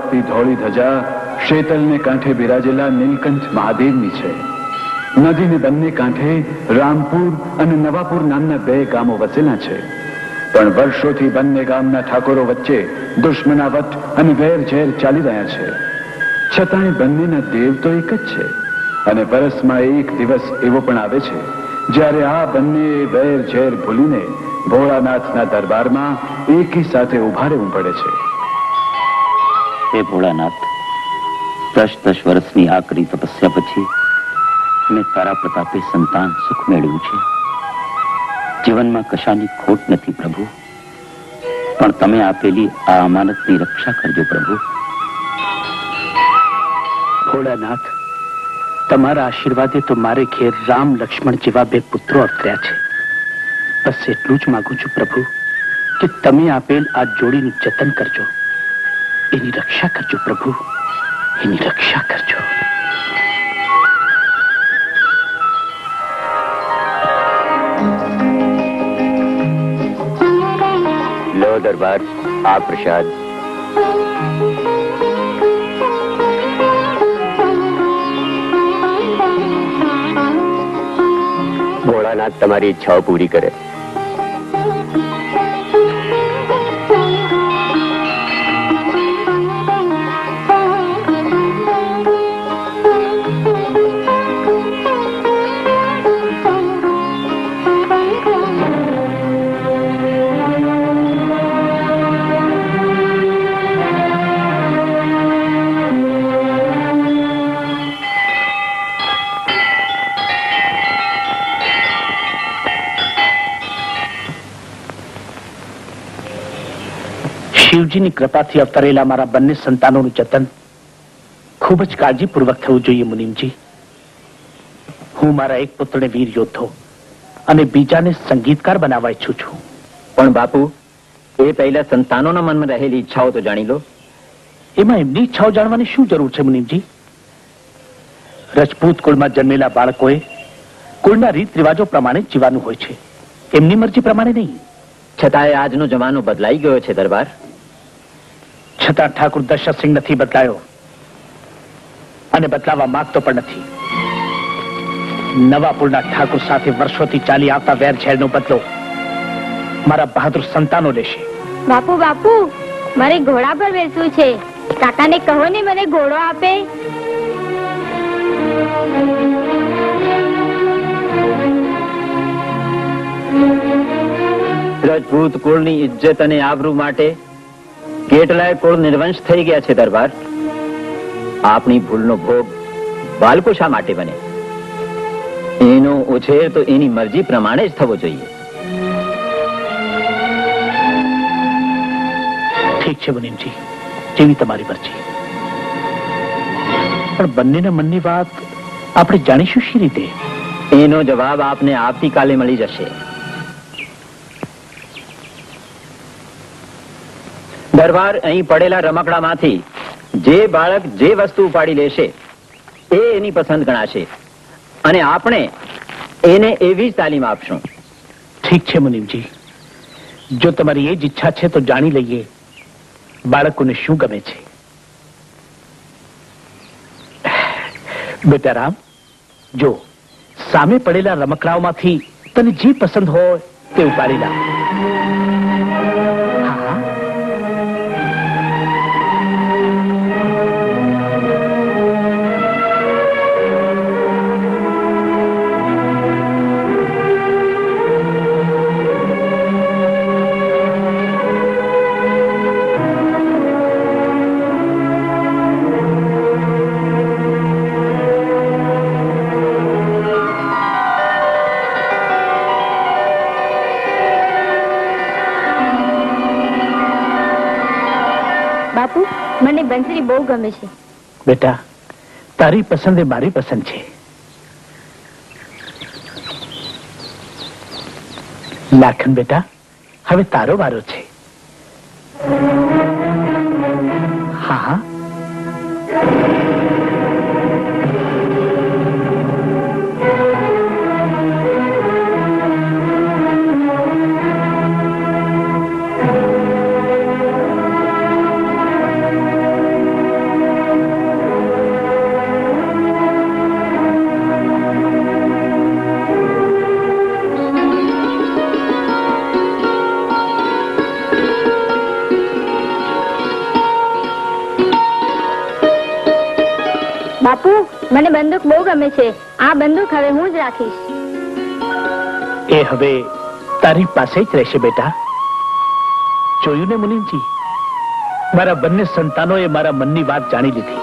લહેરાતી ધોળી ધજા શેતલને કાંઠે બિરાજેલા નીલકંઠ મહાદેવની છે. નદીને બંને કાંઠે રામપુર અને નવાપુર નામના 2 ગામો વસેલા છે. પણ વર્ષોથી બંને ગામના ઠાકોરો વચ્ચે દુશ્મનાવટ અને વેરઝેર ચાલી રહ્યા છે. છતાંય બંનેના દેવ તો એક જ છે. અને વર્ષમાં એક દિવસ એવો પણ આવે છે જ્યારે આ બંને વેરઝેર ભૂલીને ભોળાનાથના દરબારમાં એકી સાથે ઉભા રહેવું પડે છે. હે ભોળાનાથ, 10 વર્ષની આકરી તપસ્યા પછી મેં તારા પ્રતાપે સંતાન સુખ મેળવ્યું છે. જીવનમાં કશાની ખોટ નથી પ્રભુ, પણ તમે આપેલી આ અમાનતની રક્ષા કરજો પ્રભુ. ભોળાનાથ, તમારા આશીર્વાદે તો મારે ઘેર રામ લક્ષ્મણ જેવા 2 પુત્રો અવતર્યા છે. બસ એટલું જ માંગુ છું પ્રભુ કે તમે આપેલ આ જોડીનું જતન કરજો, એની રક્ષા કરજો પ્રભુ, એની રક્ષા કરજો. લો દરબાર, આ પ્રસાદ. ભોળાનાથ તમારી ઈચ્છાઓ પૂરી કરે. શિવજીની કૃપાથી અવતરેલા મારા બંને સંતાનોનું જતન ખૂબ જ કાળજીપૂર્વક થવું જોઈએ મુનિમજી. હું મારા એક પુત્રને વીર યોદ્ધો અને બીજાને સંગીતકાર બનાવવા ઈચ્છું છું. પણ બાપુ, એ પહેલા સંતાનોના મનમાં રહેલી ઈચ્છાઓ તો જાણી લો. એમાં એમની ઈચ્છાઓ જાણવાની શું જરૂર છે મુનિમજી? રજપૂત કુળમાં જન્મેલા બાળકોએ કુળના રીત રિવાજો પ્રમાણે જીવાનું હોય છે, એમની મરજી પ્રમાણે નહીં. છતાંય આજનો જમાનો બદલાઈ ગયો છે દરબાર. છતાં ઠાકુર દશરથસિંહ નથી બદલાયો અને બદલાવા માંગતો પણ નથી. નવાપુરના ઠાકુર સાથે વર્ષોથી ચાલી આવતા વેરઝેરનો બદલો મારા બહાદુર સંતાનો લેશે. બાપુ બાપુ, મારે ઘોડા પર બેસવું છે. કાકાને કહો ને મને ઘોડો આપે. રજપૂત કુળની ઇજ્જત અને આબરૂ માટે કેટલાય કુળ નિર્વંશ થઈ ગયા છે દરબાર. આપણી ભૂલનો ભોગ બાળકો શા માટે બને? એનો ઉછેર તો એની મરજી પ્રમાણે જ થવો જોઈએ. ઠીક છે મુનિમજી, જેવી તમારી મરજી. પણ બંનેના મનની વાત આપણે જાણીશું શી રીતે? એનો જવાબ આપને આવતીકાલે મળી જશે. દરબાર, અહીં પડેલા રમકડામાંથી જે બાળક જે વસ્તુ ઉપાડી લેશે એ એની પસંદ ગણાશે અને આપણે એને એવી જ તાલીમ આપશું. ઠીક છે મુનિમજી, જો તમારી એ જ ઈચ્છા છે તો જાણી લઈએ બાળકોને શું ગમે છે. બેટા રામ, જો સામે પડેલા રમકડાઓમાંથી તને જે પસંદ હોય તે ઉપાડી લા. બાપુ, મને બંસરી બહુ ગમે છે. બેટા, તારી પસંદ એ મારી પસંદ છે. લાખન બેટા, હવે તારો વારો છે. હા, બાપુ મને બંદૂક બહુ ગમે છે. આ બંદૂક હવે હું જ રાખીશ. એ હવે તારી પાસે જ રહેશે બેટા. જોયું ને મુનિમજી, મારા બંને સંતાનોએ મારા મનની વાત જાણી લીધી.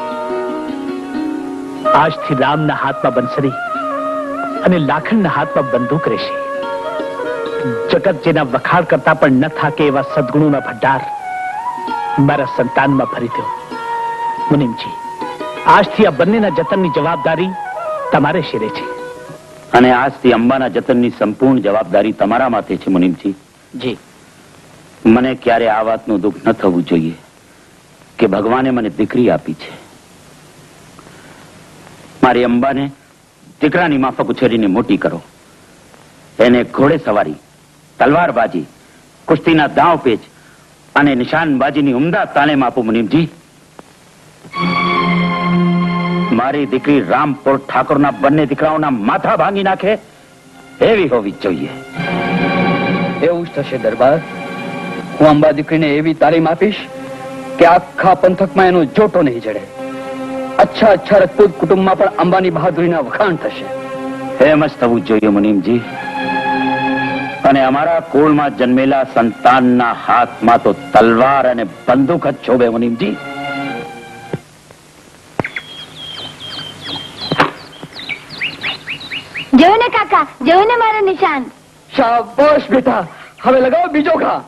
આજથી રામના હાથમાં બંસરી અને લાખનના હાથમાં બંદૂક રહેશે. જગત જેના વખાણ કરતા પણ ન થાકે એવા સદગુણોના ભંડાર મારા સંતાનમાં ભરી દો. મુનિમજી, આજથી આ બંનેના જતનની જવાબદારી તમારે શિરે છે. અને આજથી અંબાના જતનની સંપૂર્ણ જવાબદારી તમારા માથે છે મુનિમજી. જી. મને ક્યારે આ વાતનું દુઃખ ન થવું જોઈએ કે ભગવાને મને દીકરી આપી છે. મારી અંબાને દીકરાની માફક ઉછેરીને મોટી કરો. એને ઘોડે સવારી, તલવારબાજી, કુસ્તીના દાવ પેચ અને નિશાનબાજીની ઉમદા તાલીમ આપો મુનિમજી. મારી દીકરી રામપુર ઠાકોરના બંને દીકરાઓના માથા ભાંગી નાખે એવી હોવી જોઈએ. એવું જ થશે દરબાર. હું અંબા દીકરીને એવી તાલીમ આપીશ કે આખા પંથકમાં એનો જોટો નહીં જડે. અચ્છા અચ્છા રજપૂત કુટુંબમાં પણ અંબાની બહાદુરીના વખાણ થશે. એમ જ થવું જોઈએ મુનિમજી. અને અમારા કુળમાં જન્મેલા સંતાનના હાથમાં તો તલવાર અને બંદૂક જ શોભે મુનિમજી. જોયું ને કાકા, જોયું ને મારું નિશાન. શાબાશ બેટા, હવે લગાવો બીજો ઘા.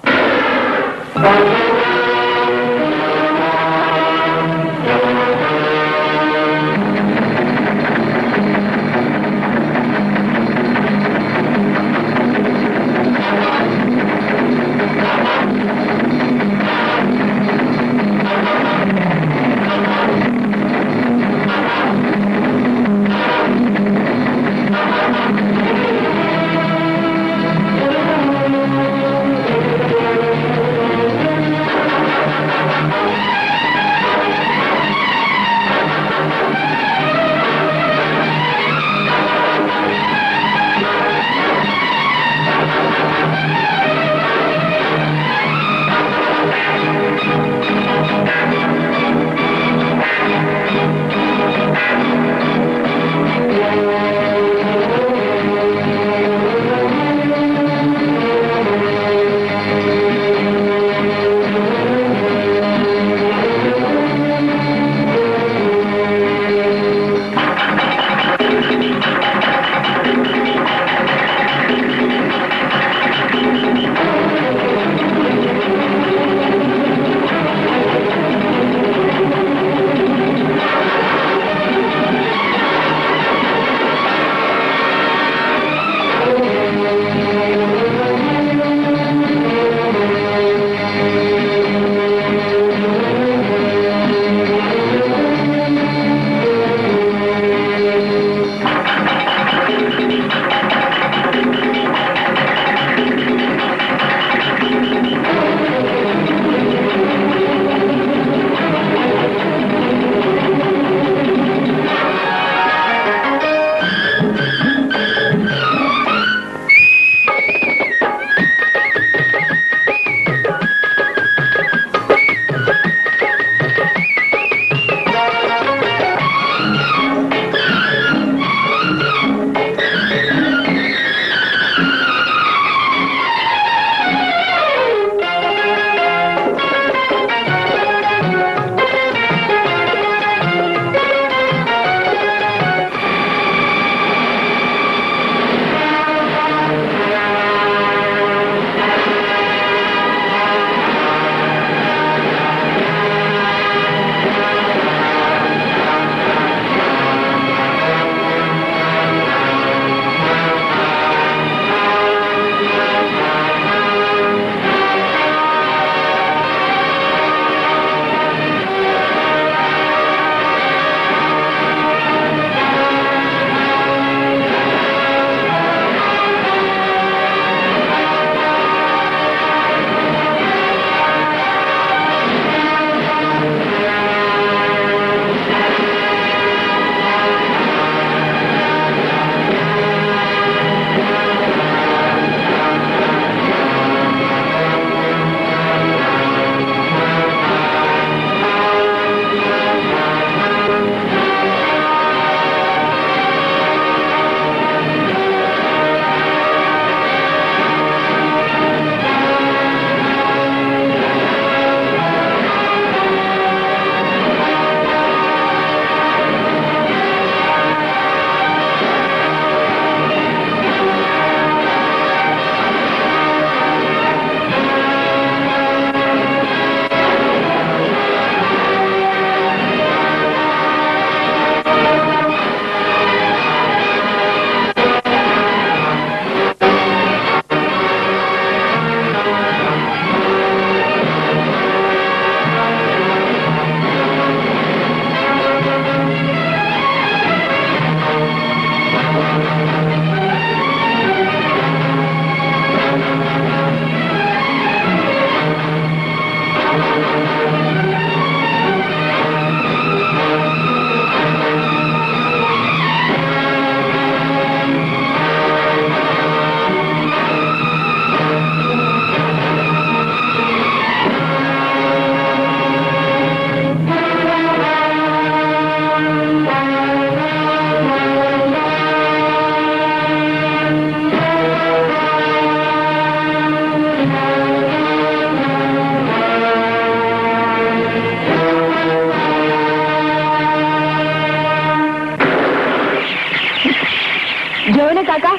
કાકા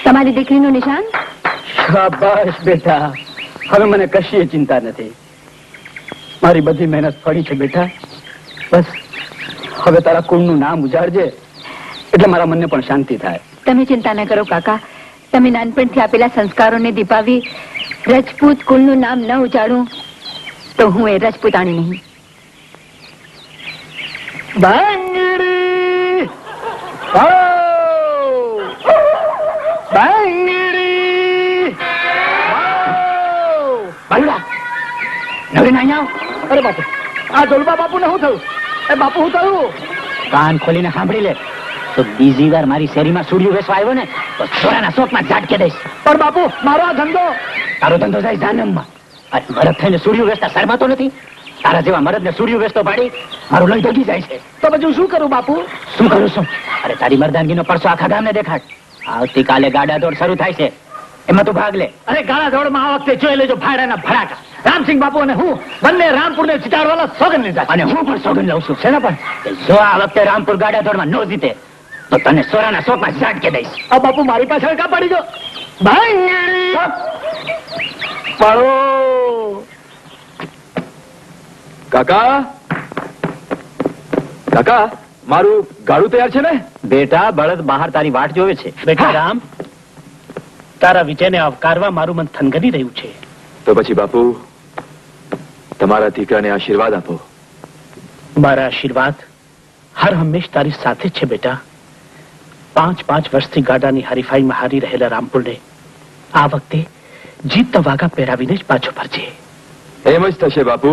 તમારી દીકરીનું નિશાન? શાબાશ બેટા, હવે મને કશી ચિંતા નથી. મારી બધી મહેનત ફળી છે બેટા. બસ હવે તારા કુળનું નામ ઉજાડજે એટલે મારા મનને પણ શાંતિ થાય. તમે ચિંતા ન કરો કાકા. તમે નાનપણથી આપેલા સંસ્કારોને દીપાવી રજપૂત કુળનું નામ ન ઉજાડું તો હું એ રજપૂતાણી નહીં. બાંગડી બાંગડી બાંગડા નવીન અહીંયા આવ. અરે બાપુ, આ દોલબા બાપુ ને શું થયું? એ બાપુ શું થયું? કાન ખોલીને સાંભળી લે. તો બીજી વાર મારી શેરીમાં સૂર્યું વેસવા આવ્યો ને તો સોરાના શોકમાં ઝાટકે દઈશ. પણ બાપુ, મારો આ ધંધો. તારો ધંધો જાય જાનમમાં. અને મરદ થઈને સૂર્યું વેચતા શરમાતો નથી? તારા જેવા મરદને સૂર્યું વેચતો પાડી મારું લોહી ધોગી જાય છે. તો પછી શું કરું બાપુ? શું કરું છું? અરે તારી મરદાનગીનો પરસો આખા ગામને દેખાડ. આવતીકાલે ગાડા દોડ શરૂ થાય છે, એમાં તું ભાગ લે. અરે ગાળા દોડમાં આ વખતે જોઈ લેજો ભાડાના ભડાકા. રામસિંહ બાપુ અને હું બંને રામપુરને જીતાડવાના સોગંદ લીધા. અને હું પણ સોગંદ લઉં છું. શેના પણ? કે જો આ વખતે રામપુર ગાડા દોડમાં ન જીતે તો તને સોરાના શોકમાં ઝાટકે દઈશ. આ બાપુ મારી પાછળ કા પડી જો? પાડો કાકા, કાકા, મારું ગાડું તૈયાર છે ને? બેટા, બળદ બહાર તારી વાટ જોવે છે. બેટા રામ, તારા વિજયને આવકારવા મારું મન થનગની રહ્યું છે. તો પછી બાપુ, તમારા દીકરાને આશીર્વાદ આપો. મારા આશીર્વાદ હર હંમેશ તારી સાથે જ છે બેટા. 5 વર્ષથી ગાડાની હરીફાઈમાં હારી રહેલા રામપુરને આ વખતે જીતના વાઘા પહેરાવીને જ પાછો ફરજે. એમ જ થશે બાપુ.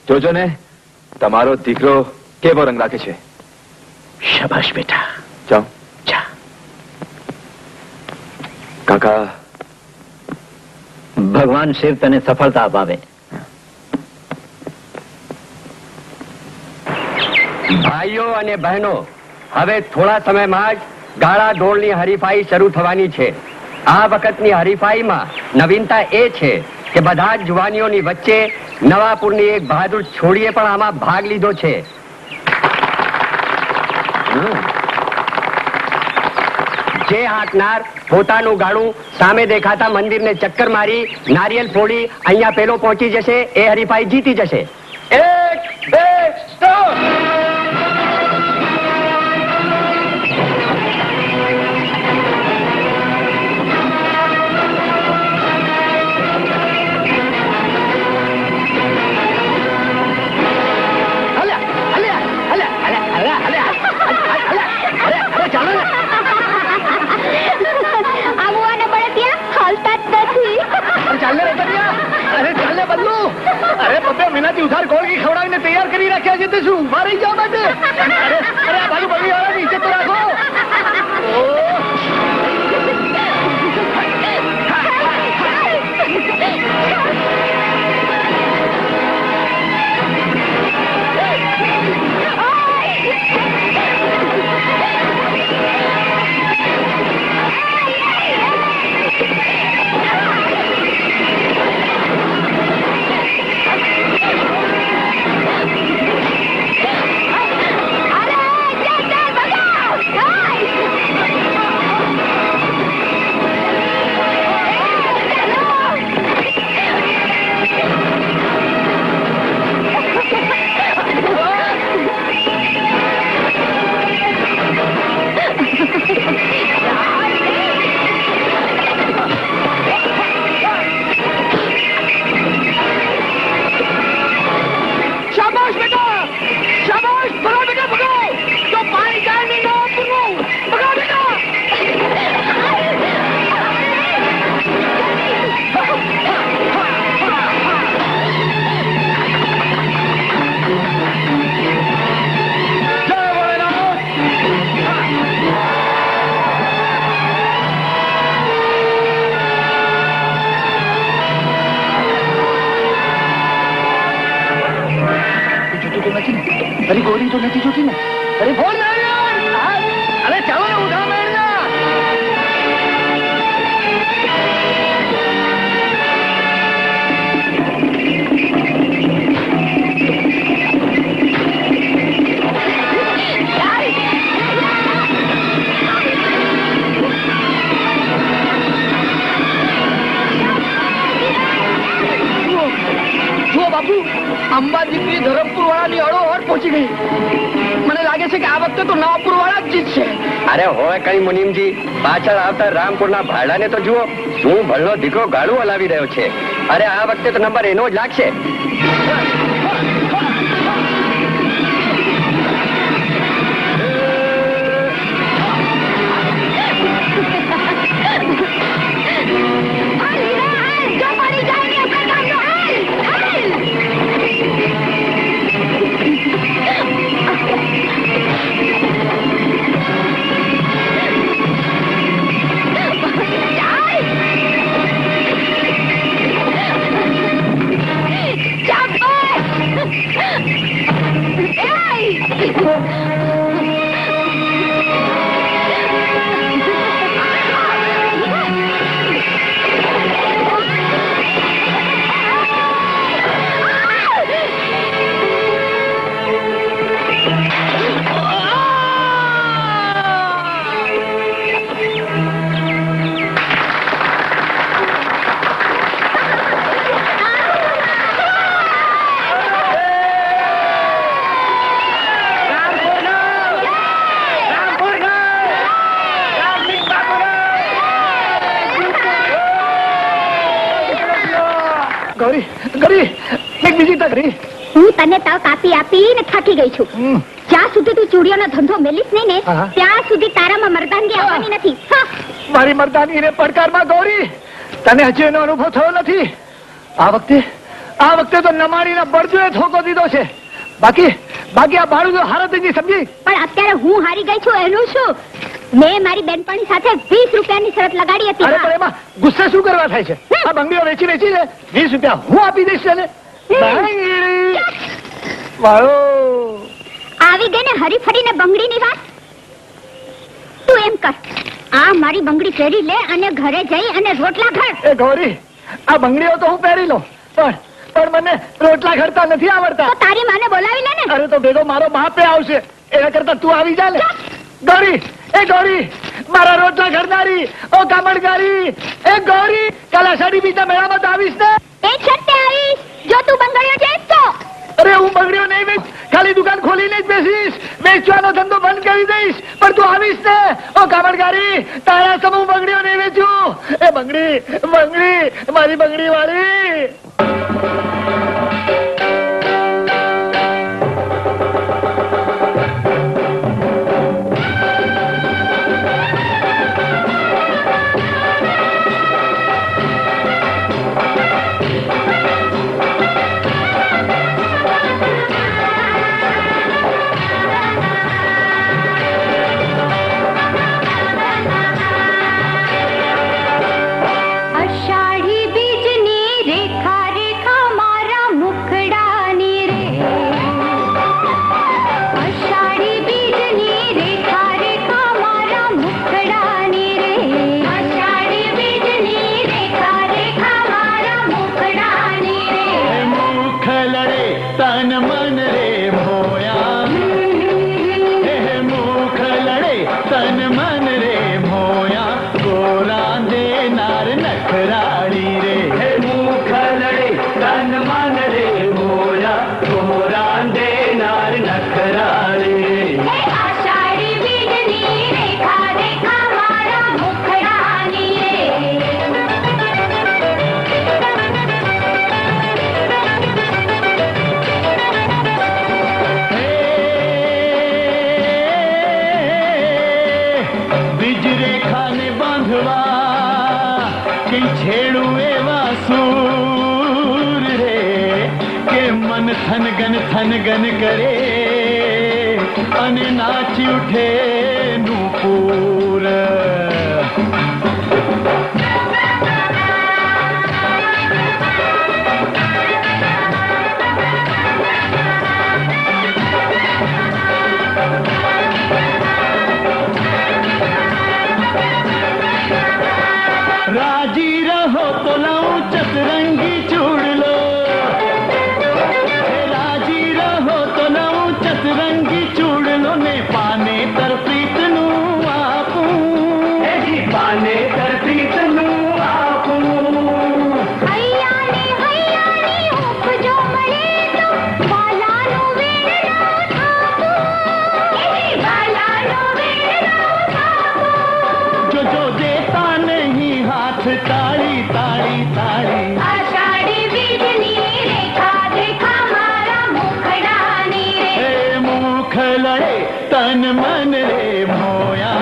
જોજો ને તમારો દીકરો કેવો રંગ રાખે છે. શાબાશ બેટા. જાઓ. જા. કાકા, ભગવાન શિવ તને સફળતા અપાવે. ભાઈઓ અને બહેનો, હવે થોડા સમયમાં જ ગાળા ઢોલની હરીફાઈ શરૂ થવાની છે. આ વખતની હરીફાઈમાં નવીનતા એ છે કે બધા જ જુવાનીઓની વચ્ચે નવાપુરની એક બહાદુર છોડીએ પણ આમાં ભાગ લીધો છે. જે હાંકનાર પોતાનું ગાડું સામે દેખાતા મંદિરને ચક્કર મારી નારિયેલ ફોડી અહીંયા પેલો પહોંચી જશે એ હરીફાઈ જીતી જશે. 1 2 સ્ટોપ. ઉધાર ગોળગી ખવડાવીને તૈયાર કરી રાખ્યા છે તે શું ઉભા રહી જાવ માટે? અરે આ બાજુ બગડી વાળા નીચે તો રાખો. अरे गोरी तो नहीं जोती ना. अरे बोल ना यार. अरे चलो ना उठा बैठना. દીકરી ધરમપુર વાળાની અડોઅડ પહોંચી ગઈ. મને લાગે છે કે આ વખતે તો નવાપુર વાળા જ જીતશે. અરે હોય કઈ મુનિમજી, પાછળ આવતા રામપુરના ભાડાને તો જુઓ, શું ભલનો દીકરો ગાડું હલાવી રહ્યો છે. અરે આ વખતે તો નંબર એનો જ લાગશે. ગૌરી, ગૌરી, એક બીજી તક રહી. હું તને તક આપી આપીને થાકી ગઈ છું. જ્યાં સુધી તું ચૂડીઓનો ધંધો મેલીશ નહીં ને હા. ત્યાં સુધી તારામાં મર્દાનગી આવવાની નથી. હા. મારી મર્દાનીને પડકારમાં ગૌરી, તને હજી એનો અનુભવ થયો નથી. આ વખતે તો નમાણીના બળજોએ ઠોકો દીધો છે. બાકી આ બાળું હારતજી સમજી. પણ અત્યારે હું હારી ગઈ છું એનું શું? મેં મારી બેનપણી સાથે 20 રૂપિયાની શરત લગાડી હતી. અરે પણ એમાં ગુસ્સે શું કરવા થાય છે? આ બંગડીઓ વેચી ને 20 રૂપિયા હું આપી દઈશ તને. બંગડી વાળો આવી ગઈ ને હરી ફરીને બંગડીની વાત. તું એમ કર, આ મારી બંગડી પહેરી લે અને ઘરે જઈ અને રોટલા ઘડ. એ ગૌરી, આ બંગડીઓ તો હું પહેરી લઉં, પણ મને રોટલા ઘડતા નથી આવડતા. તો તારી માને બોલાવી લે ને. અરે તો ભેગો મારો બાપે આવશે, એના કરતા તું આવી જા ને. ગૌરી, એ ગૌરી, મારા રોટલા ઘડનારી, ઓ કામણગારી, એ ગૌરી, કાલ અષાઢી બીજના મેળામાં તો આવીશ ને? એક શરતે આવીશ, જો તું બંગડીઓ જઈશ તો. અરે હું બંગડીઓ નહીં વેચ, ખાલી દુકાન ખોલીને જ બેસીશ. વેચવાનો ધંધો બંધ કરી દઈશ, પણ તું આવીશ ને? ઓ કામણગારી, તારા સમૂહ બંગડીઓ નહીં વેચું. એ બંગડી, મારી બંગડી વાળી. અષાઢી બીજની રેખા રેખા મારા મુખડાની રે. અષાઢી બીજની રેખા રેખા મારા મુખડાની રે. અષાઢી બીજની રેખા રેખા મારા મુખડાની રે. મુખ લડે તન મન રે મોયા, મુખ લડે તન મન રે મોયા, ગોરા દેનાર નખરાડી રે. મુખ લડે તન મન રે મોયા, ગોરા દેનાર નખરાડી રે. અષાઢી બીજની રેખા રેખા મારા મુખડાની રે. બીજ રેખાને બાંધવા કે છેડું એવા સૂર રે, કે મન થનગન કરે અને નાચી ઉઠે નૂપુર. રાજી રહો તો લાઉં ચતરંગી ચૂડલો, રાજી રહો તો લાઉં ચતરંગી ચૂડલો ને પાને તર પ્રીતનું આપું, પાને તર પ્રીતનું આપું. હૈયાની ઉપજો મળે તો ताड़ी ताड़ी ताड़ी आषाढ़ी बिजली रेखा देखा मारा मुखड़ानी रे हे मुखड़े तन मन रे मोया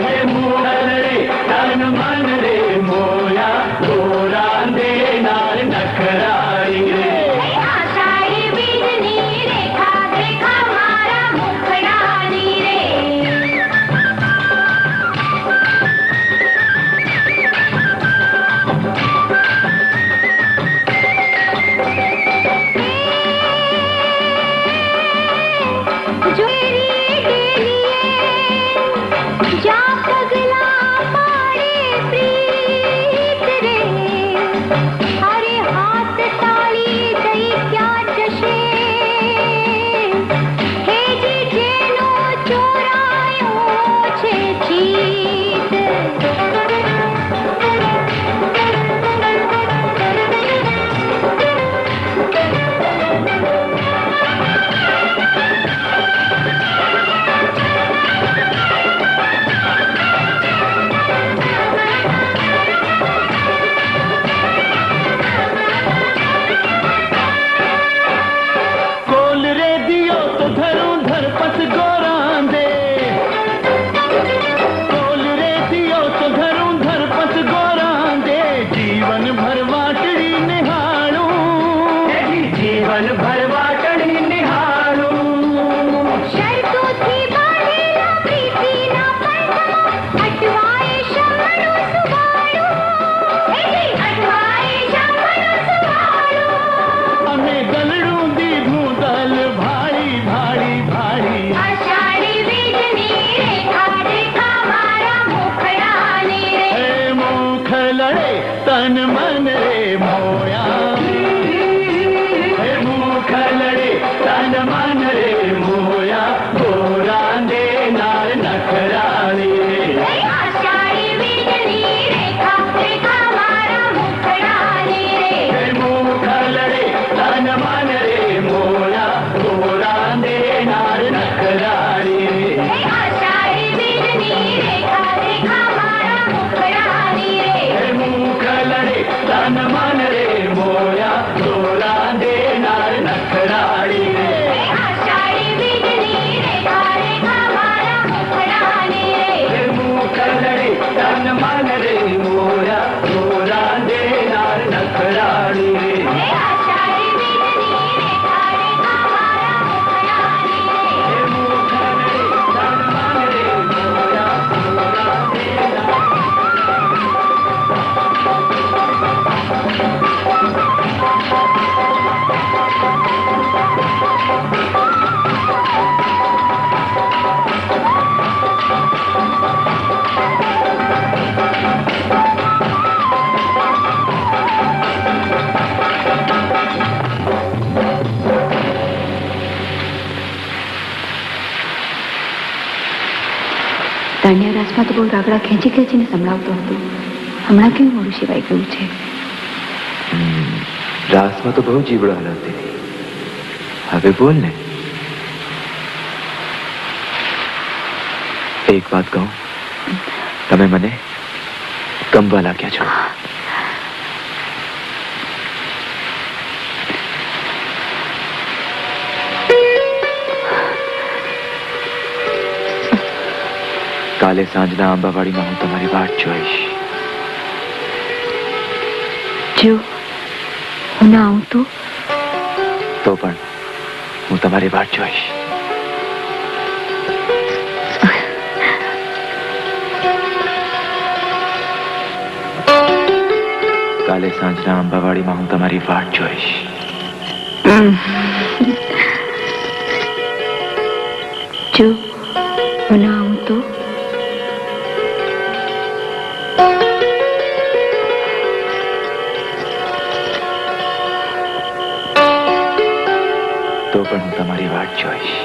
हे मुखड़े तन मन रे मोया गोरा दे नार नखराई रे आषाढ़ी बिजली रेखा देखा मारा मुखड़ानी रे जा पगला पाड़े प्रीत रे अरे हाथ ताली दई क्या जशे हे जी जेनो चोरायो छे जीत कोल रे दियो तो धरूं धरपस गोरांदे कोल रे दियो तो धरूं धरपस गोरांदे जीवन भर वाटड़ी निहारूं जीवन भर वाटड़ी निहारूं शर्तों थी बांधेला प्रीति ना पंथमा अटवाए शमणो सुबाड़ो हे जी अटवाए शमणो सुबाड़ो हमें गलड़ू दी भूदल भाड़ी भाड़ी भाड़ी आषाढ़ी बिजली रेखा देखा मारा मुखड़ानी रे हे मुखलड़े तन मन रे मोया हे मुखलड़े तन मन रे मोया गोरा दे नार नखराली रे आषाढ़ी बिजली रेखा देखा मारा मुखड़ानी रे हे मुखलड़े तन मन रे मोया गोरा दे नार नखराली रे आषाढ़ी बिजली रेखा देखा मारा मुखड़ानी रे हे मुखलड़े तन मन रे मोया गोरा दे नार नखराली रे आषाढ़ी बिजली रेखा देखा मारा मुखड़ानी रे हे मुखलड़े तन मन रे मोया गोरा दे नार नखराली रे आषाढ़ी बिजली रेखा देखा मारा मुखड़ानी रे हे मुखलड़े तन मन रे मोया गोरा दे नार દાંડિયા રાસમાં તો બહુ રાગડા ખેંચી ખેંચીને સંભળાવતો હતો. હમણાં કેવું મોડું સિવાય ગયું છે. રાસમાં તો બહુ જીવડો હલાવતી હતી. હવે બોલ ને. એક વાત કહું, તમે મને ગમવા લાગ્યા છો. કાલે સાંજના આંબાવાડીમાં હું તમારી વાટ જોઈશ. જો હું ના આવું તો પણ હું તમારી વાટ જોઈશ. કાલે સાંજના આંબાવાડીમાં હું તમારી વાટ જોઈશ. જો હું ના આવું તો પણ હું તમારી વાટ જોઈશ.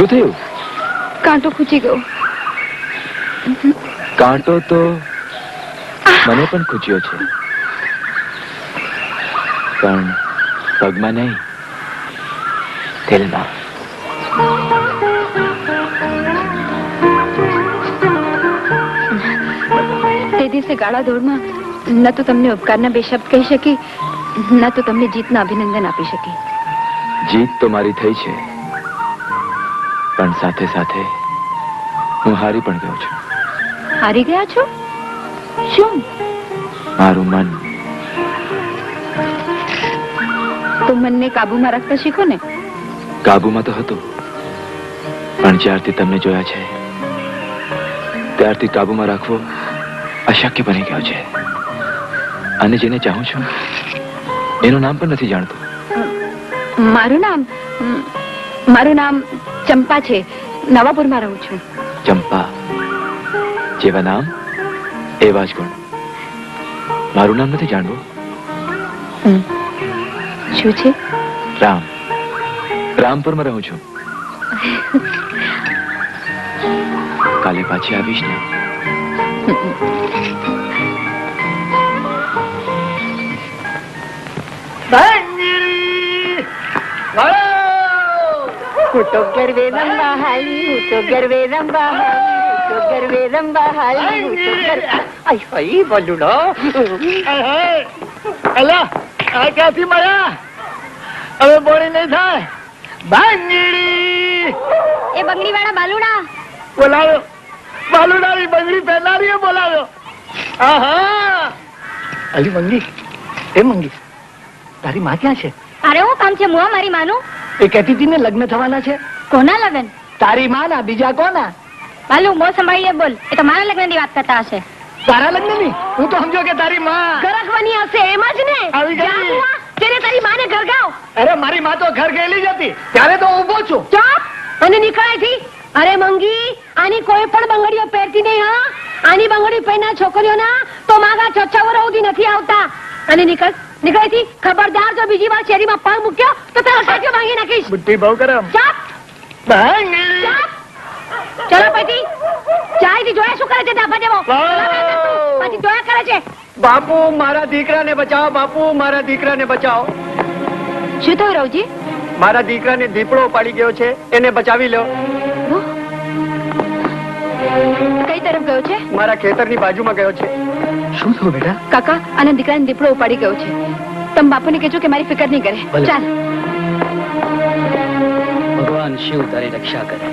શું થયું? કાંટો ખૂંચી ગયો. કાંટો તો મને પણ ખૂચ્યો છે, પણ પગમાં નહીં, દિલમાં. તે દિવસે ગાળા દોડમાં ન તો તમને ઉપકારના બે શબ્દ કહી શકી, ન તો તમને જીતના અભિનંદન આપી શકી. જીત તો મારી થઈ છે, પણ સાથે સાથે હું હારી પણ ગયો છું. હારી ગયા છો? શું? મારું મન. તો મનને કાબુમાં રાખતા શીખો ને. કાબુમાં તો હતું, પણ જ્યારથી તમને જોયા છે ત્યારથી કાબુમાં રાખવો અશક્ય બની ગયો છે. અને જેને ચાહું છું એનું નામ પણ નથી જાણતો. મારું નામ ચંપા છે. નવાપુરમાં રહું છું. ચંપા, જેવા નામ એવા જ ગુણ. મારું નામ નથી જાણવું. શું છે? રામ. રામપુરમાં રહું છું. કાલે પાછી આવીશ ને? ક્યાંથી મળ્યા? હવે બોલી નહીં થાય. ભાંગીડી એ બંગડી વાળા બાલુડા બોલાવ્યો. બાલુડાની બંગડી પહેરનારીએ બોલાવ્યો. આહા અલી મંગી, એ મંગી, તારી માં ક્યાં છે? અરે હું કામ છે મુઆ મારી માનું? એ કહેતી હતી ને લગ્ન થવાના છે. કોના લગન? તારી માં ના, બીજા કોના? બાલુ મોં સંભાળીને બોલ, એ તો મારા લગ્નની વાત કરતા હશે. તારા લગ્ન ની? હું તો સમજો કે તારી માં ગરખવાની હશે એમ જ ને. આવી ગઈ. જા મુઆ, તેને તારી માને ઘર ગાવ. અરે મારી માં તો ઘર ગયેલી જ હતી, ત્યારે તો ઊભો છું. ચાપ અને નીકળાય થી. અરે મંગી, આની કોઈ પણ બંગડીઓ પહેરતી નહીં. હા, આની બંગડી પહેરનાર છોકરીઓના તો માગા છોછાવરો સુધી નથી આવતા. અને નીકળાય થી. ખબરદાર જો બીજી વાર શેરીમાં પગ મૂક્યો તો તારો સાચો ભાંગી નાખીશ. બુદ્ધિ બહુ ગરમ. ચાપ ભાંગી. ચાપ. ચલો પછી ચાય થી જોયા શું કરે છે દાફા જેવો? પછી જોયા કરે છે. બાપુ મારા દીકરાને બચાવો, બાપુ મારા દીકરાને બચાવો. શું થયું રવજી? મારા દીકરાને દીપડો પાડી ગયો છે, એને બચાવી લો. કઈ તરફ ગયો છે? મારા ખેતરની બાજુમાં ગયો છે. શું થયું બેટા? કાકા, આના દીકરાને દીપડો ઉપાડી ગયો છે. તમે બાપુને કહેજો કે મારી ફિકર નહીં કરે. ચાલ. ભગવાન શિવ તારી રક્ષા કરે.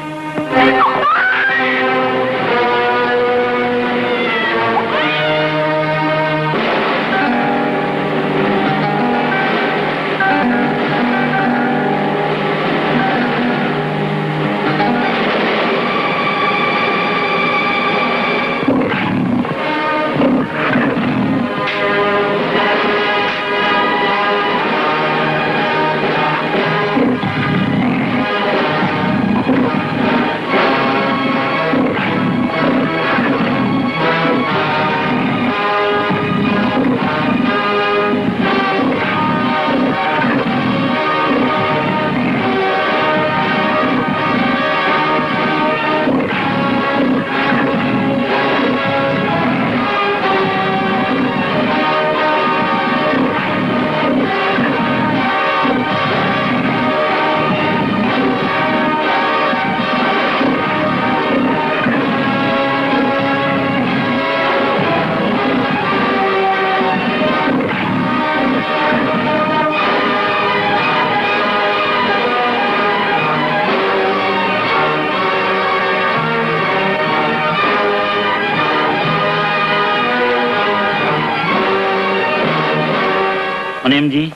મુનિમજી,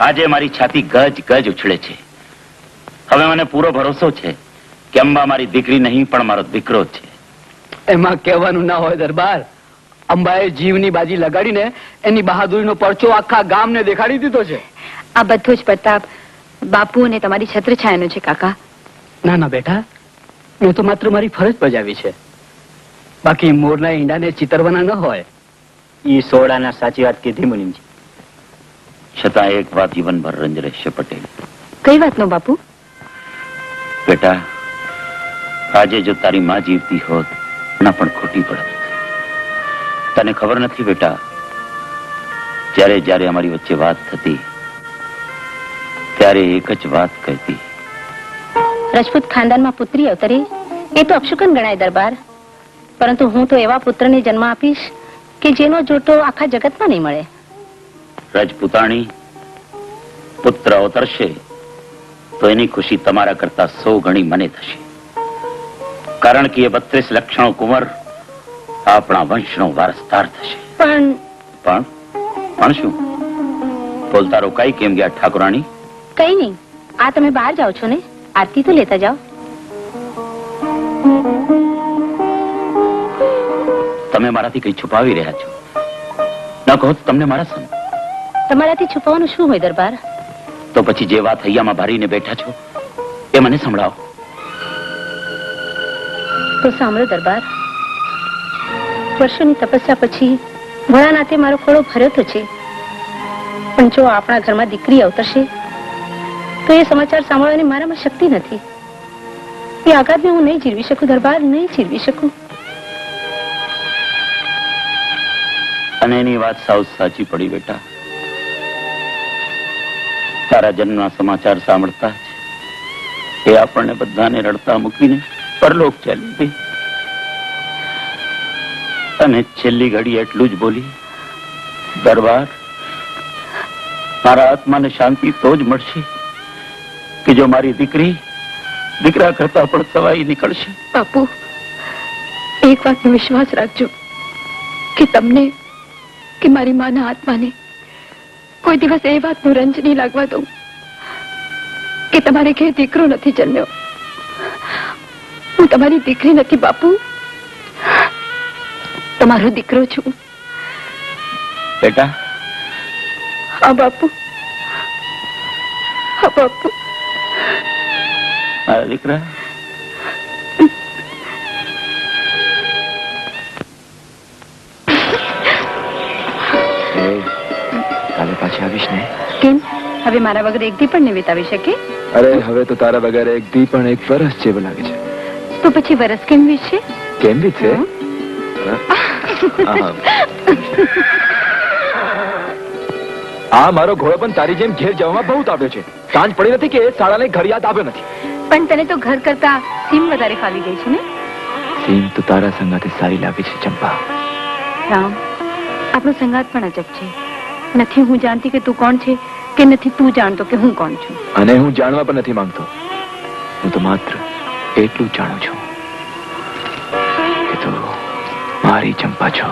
આજે મારી છાતી ગજ ગજ ઉછળે છે. હવે મને પૂરો ભરોસો છે કે અંબા મારી દીકરી નહીં પણ મારો દીકરો છે. એમાં કહેવાનું ના હોય દરબાર. અંબાએ જીવની બાજી લગાડીને એની બહાદુરીનો પરચો આખા ગામને દેખાડી દીધો છે. આ બધો જ પ્રતાપ બાપુ અને તમારી છત્રછાયાનો છે કાકા. ના ના બેટા, મેં તો માત્ર મારી ફરજ બજાવી છે. બાકી મોરના ઈંડાને ચિતરવાના ન હોય. ઈ સોડાના સાચી વાત કીધી મુનિમજી. છતાં એક વાત જીવનભર રંજ રહેશે પટેલ. કઈ વાતનો બાપુ? બેટા, આજે જો તારી માં જીવતી હોત ના પણ ખોટી પડત. તને ખબર નથી બેટા, જ્યારે જ્યારે અમારી વચ્ચે વાત થતી ત્યારે એક જ વાત કહેતી. રજપૂત ખાનદાનમાં પુત્રી અવતરે એ તો અપશુકન ગણાય દરબાર, પરંતુ હું તો એવા પુત્રને જન્મ આપીશ કે જેનો જોટો આખા જગતમાં નહીં મળે. રજપૂતાણી, પુત્ર અવતરશે તો એની ખુશી તમારા કરતા 100 ગણી મને થશે, કારણ કે એ 32 લક્ષણો કુંવર આપણા વંશનો વારસદાર થશે. પણ શું? બોલતા રોકાઈ કેમ ગયા ઠાકોરાણી? કઈ નહીં, આ તમે બહાર જાઓ છો ને, આરતી તો લેતા જાઓ. તમે મારાથી કઈ છુપાવી રહ્યા છો? ન કહો તો તમને મારા સમ. તમારાથી છુપાવવાનું શું હોય દરબાર? તો પછી જે વાત હૈયામાં ભારીને બેઠા છો એ મને સંભળાવો. તો સાંભળો દરબાર. વર્ષોની તપસ્યા પછી ભોળાનાથે મારો ખોળો ભર્યો તો છે, પણ જો આપણા ઘરમાં દીકરી અવતરશે તો એ સમાચાર સાંભળવાની મારામાં શક્તિ નથી. એ આઘાતને હું નહીં જીરવી શકું દરબાર, નહીં જીરવી શકું. અને એની વાત સાવ સાચી પડી બેટા. તારા જન્મના સમાચાર સાંભળતા જ એ આપણને બધાને રડતા મૂકીને પરલોક ચાલી ગઈ. અને છેલ્લી ઘડી એટલું જ બોલી, દરબાર, મારા આત્માને શાંતિ તો જ મળશે કે જો મારી દીકરી દીકરા કરતા પણ સવાઈ નીકળશે. બાપુ, એક વાતનો વિશ્વાસ રાખજો કે તમને કે મારી માના આત્માને કોઈ દિવસ એ વાતનું રંજ નહીં લાગવા દઉં કે તમારે ઘેર દીકરો નથી જન્મ્યો. હું તમારી દીકરી નથી બાપુ, તમારો દીકરો છું. બેટા. હા બાપુ, હા બાપુ. મારા દીકરા. કાલે પાછી આવીશ ને? કેમ? હવે મારા વગર એક દી પણ નહીં વિતાવી શકે? અરે હવે તો તારા વગર એક દી પણ એક વરસ જેવું લાગે છે. તો પછી વરસ કેમ વીતશે? કેમ વીતશે? આ મારો ઘોડો પણ તારી જેમ ઘેર જવામાં બહુ તાપ્યો છે. સાંજ પડી નથી કે શાળાને ઘર યાદ આવ્યો નથી. પણ તને તો ઘર કરતા સીમ વધારે ફાવી ગઈ છે ને? સીમ તો તારા સંગાતે સારી લાગે છે ચંપા. રામ, આપણો સંગાત પણ અજબ છે. નથી હું જાણતી કે તું કોણ છે, કે નથી તું જાણતો કે હું કોણ છું. અને હું જાણવા પણ નથી માંગતો. હું તો માત્ર એટલું જાણું છું કે તું મારી ચંપા છો.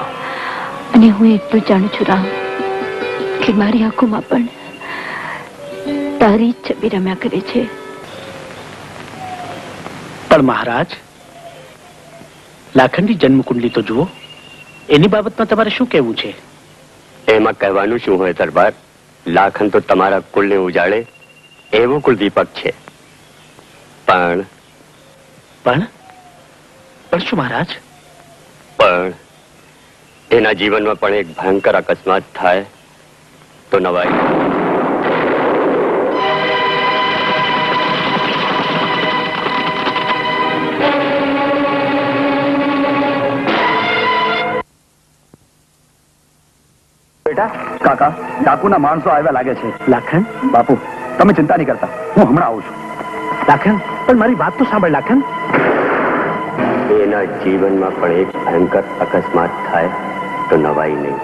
અને હું એટલું જાણું છું રામ કે મારી આંખોમાં પણ તારી જ છબી રમ્યા કરે છે. પણ મહારાજ, લાખનની જન્મકુંડલી તો જુઓ. એની બાબતમાં તમારે શું કહેવું છે? એમાં કહેવાનું શું હોય દરબાર? લાખન તો તમારા કુળને ઉજાડે એવો કુલદીપક છે. પણ શું મહારાજ? પણ એના જીવનમાં પણ એક ભયંકર અકસ્માત થાય તો નવાય. બેટા, કાકા, ડાકુના માણસો આવ્યા લાગે છે. લાખન? બાપુ, તમે ચિંતા નહીં કરતા, હું હમણાં આવું છું. લાખન, પણ મારી વાત તો સાંભળ લાખન. એના જીવનમાં પણ એક ભયંકર અકસ્માત થાય તો નવાઈ નહીં.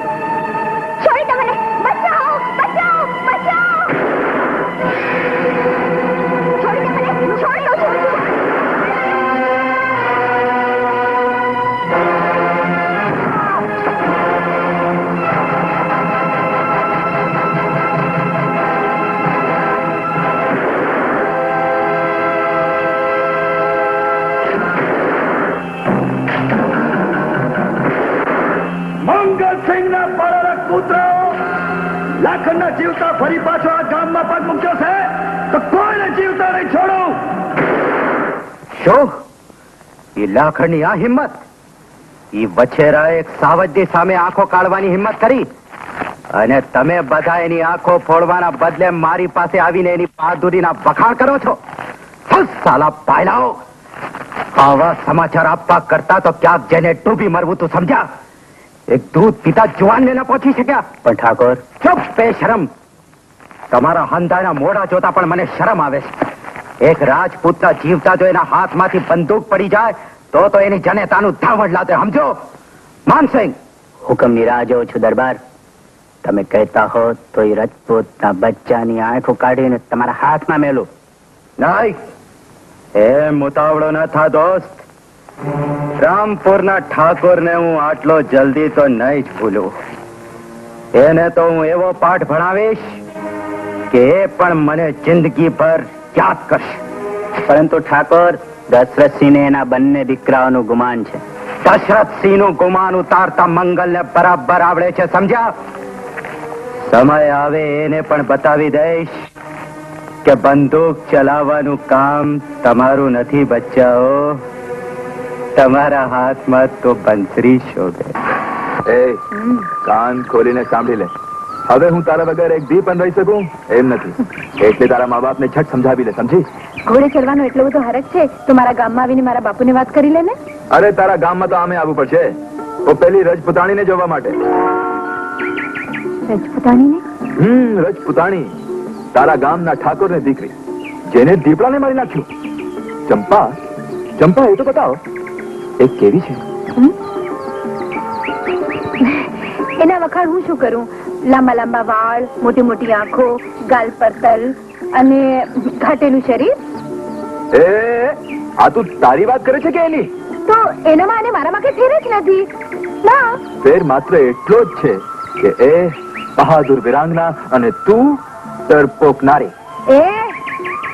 લાખનના જીવતા ફરી પાછો આ ગામમાં પગ મૂક્યો છે તો કોઈને જીવતા નહીં છોડું. શું એ લાખનની આ હિંમત? એ વછેરા એક સાવજની સામે આંખો કાઢવાની હિંમત કરી અને તમે બધા એની આંખો ફોડવાના બદલે મારી પાસે આવીને એની બહાદુરીના વખાણ કરો છો. સાલા પાયલાઓ, આવા સમાચાર આપવા કરતા તો ક્યાંક જઈને ડૂબી મરવું તું સમજ્યા. એક દૂધ પીતા જુવાનને ન પહોંચી શક્યા. પણ ઠાકોર, ચૂપ બેશરમ. તમારા હંધાના મોઢા જોતા પણ મને શરમ આવે છે. એક રાજપૂતના જીવતા જો એના હાથમાંથી બંદૂક પડી જાય તો એની જનેતાનું ધાવણ લાતે, સમજો? માનસિંહ, હુકમની રાહ જોઉં છું દરબાર. તમે કહેતા હો તો એ રજપૂતના બચ્ચાની આંખો કાઢીને તમારા હાથમાં મેલું. નહીં, એમ ઉતાવળો ન થા દોસ્ત. રામપુરના ઠાકોરને હું આટલો જલ્દી તો નહીં જ ભૂલું. એને તો હું એવો પાઠ ભણાવીશ કે એ પણ મને જિંદગીભર યાદ કરશે. પરંતુ ઠાકોર, દશરથસિંહને એના બંને દીકરાઓનું ગુમાન છે. દશરથસિંહનું ગુમાન ઉતારતા મંગલને બરાબર આવડે છે, સમજ્યા? સમય આવે એને પણ બતાવી દઈશ કે બંદૂક ચલાવવાનું કામ તમારું નથી બચ્ચાઓ. તમારા હાથમાં તો બંસરી શોભે. કાન ખોલીને સાંભળી લે. હવે હું તારા વગર એક દી પણ રહી શકું એમ નથી. એટલે તારા મા બાપને છઠ સમજાવી લે, સમજી? ઘોડે ચડવાનો એટલો બધો હરખ છે તો મારા ગામમાં આવીને મારા બાપુને વાત કરી લે ને. અરે તારા ગામમાં તો આમે આવવું પડશે. તો પેલી રજપૂતાણીને જોવા માટે. રજપૂતાણીને? રજપૂતાણી, તારા ગામના ઠાકોરની દીકરી, જેને દીપડાને મારી નાખ્યું. ચંપા, ચંપા, એ તો બતાવો એ કેવી છે? એના વખાણ હું શું કરું? લાંબા લાંબા વાળ, મોટી મોટી આંખો, ગાલ પર તલ અને ઘાટેલું શરીર. આ તું તારી વાત કરે છે કે એની? તો એનામાં અને મારામાં કઈ ફેર જ નથી. ના, ફેર માત્ર એટલો જ છે કે એ બહાદુર વીરાંગના અને તું ડરપોક નારી.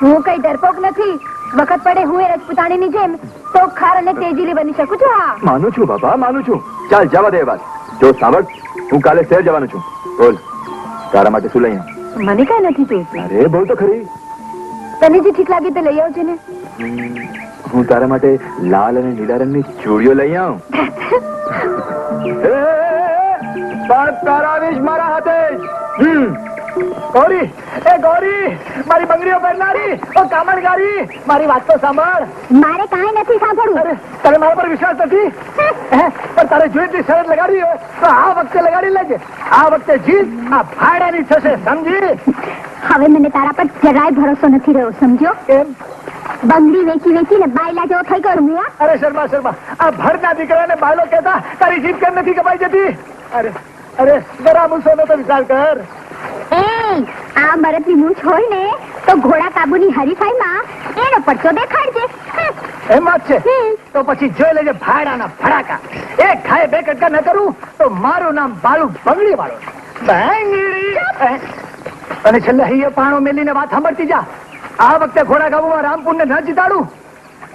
હું કઈ ડરપોક નથી. વખત પડે હું એ રજપૂતાણીની જેમ તો ખાર અને તેજીલી બની શકું છું. હા, માનું છું બાબા, માનું છું. ચાલ જવા દે વાત. જો સાંભળ, હું કાલે શહેર જવાનું છું. બોલ, તારા માટે શું લઈ આવું? મને કઈ નથી જોઈતું. અરે બોલ તો ખરી. તને જે ઠીક લાગે તે લઈ આવજે ને. હું તારા માટે લાલ અને નીલા રંગની ચૂડીઓ લઈ આવું. પણ પહેરાવીશ મારા હાથે જ. ગૌરી, એ ગૌરી, મારી બંગડીઓ પહેરનારી, ઓ કામણગારી, મારી વાત તો સાંભળ. મારે કાંઈ નથી સાંભળવું. અરે, તારે મારા પર વિશ્વાસ નથી? પણ તારે જોઈતી શરત લગાડવી હોય તો આ વખતે લગાડી લેજે. આ વખતે જીત આ ભાડાની થશે, સમજી? હવે મને તારા પર જરાય ભરોસો નથી રહ્યો, સમજો? કેમ? બંગડી વેચી વેચીને બાયલા જેવો થઈ ગયો હું. અરે શર્મા, શર્મા, આ ભરના દીકરાને બાયલો કહેતા તારી જીભ કેમ નથી કપાઈ જતી? અરે અરે, જરા મૂછોનો તો વિચાર કર. આ મરદની મૂછ હોય ને તો ઘોડા કાબુની હરીફાઈમાં એનો પડતો દેખાડજે. એમ વાત છે? તો પછી જોઈ લેજે ભાડાના ભડાકા. એક ખાય બે કટકા ન કરું તો મારું નામ બાલુ બંગડી વાળો. બંગડી. અને છેલ્લે હૈયે પાણો મેલીને વાત સાંભળતી જા. આ વખતે ઘોડા કાબુમાં રામપુરને ન જીતાડું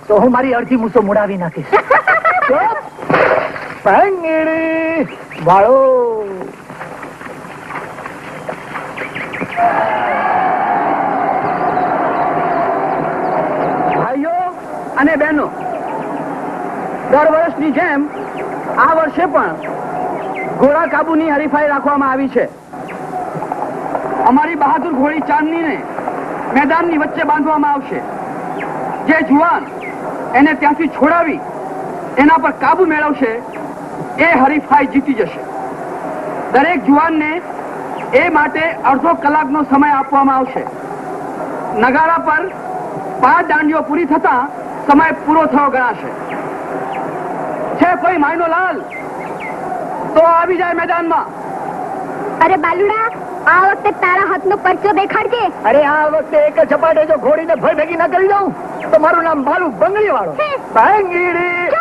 તો હું મારી અડધી મૂછો મુડાવી નાખીશ. બંગડી વાળો. ભાઈઓ અને બહેનો, દર વર્ષની જેમ આ વર્ષે પણ ઘોડા કાબુની હરીફાઈ રાખવામાં આવી છે. અમારી બહાદુર ઘોડી ચાંદનીને મેદાનની વચ્ચે બાંધવામાં આવશે. જે જુવાન એને ત્યાંથી છોડાવી એના પર કાબુ મેળવશે એ હરીફાઈ જીતી જશે. દરેક જુવાનને એ માટે અડધો કલાકનો સમય આપવામાં આવશે. નગારા પર 5 દાંડીઓ પૂરી થતા સમય પૂરો થયો ગણાશે. છે કોઈ માયનો લાલ તો આવી જાય મેદાનમાં. અરે બાલુડા, આ વખતે તારા હાથનો પરચો દેખાડજે. અરે આ વખતે એક જ ઝપાટે જો ઘોડીને ભય ભેગી ના કરી દઉં તો મારું નામ બાલુ બંગડી વાળો. બંગડી.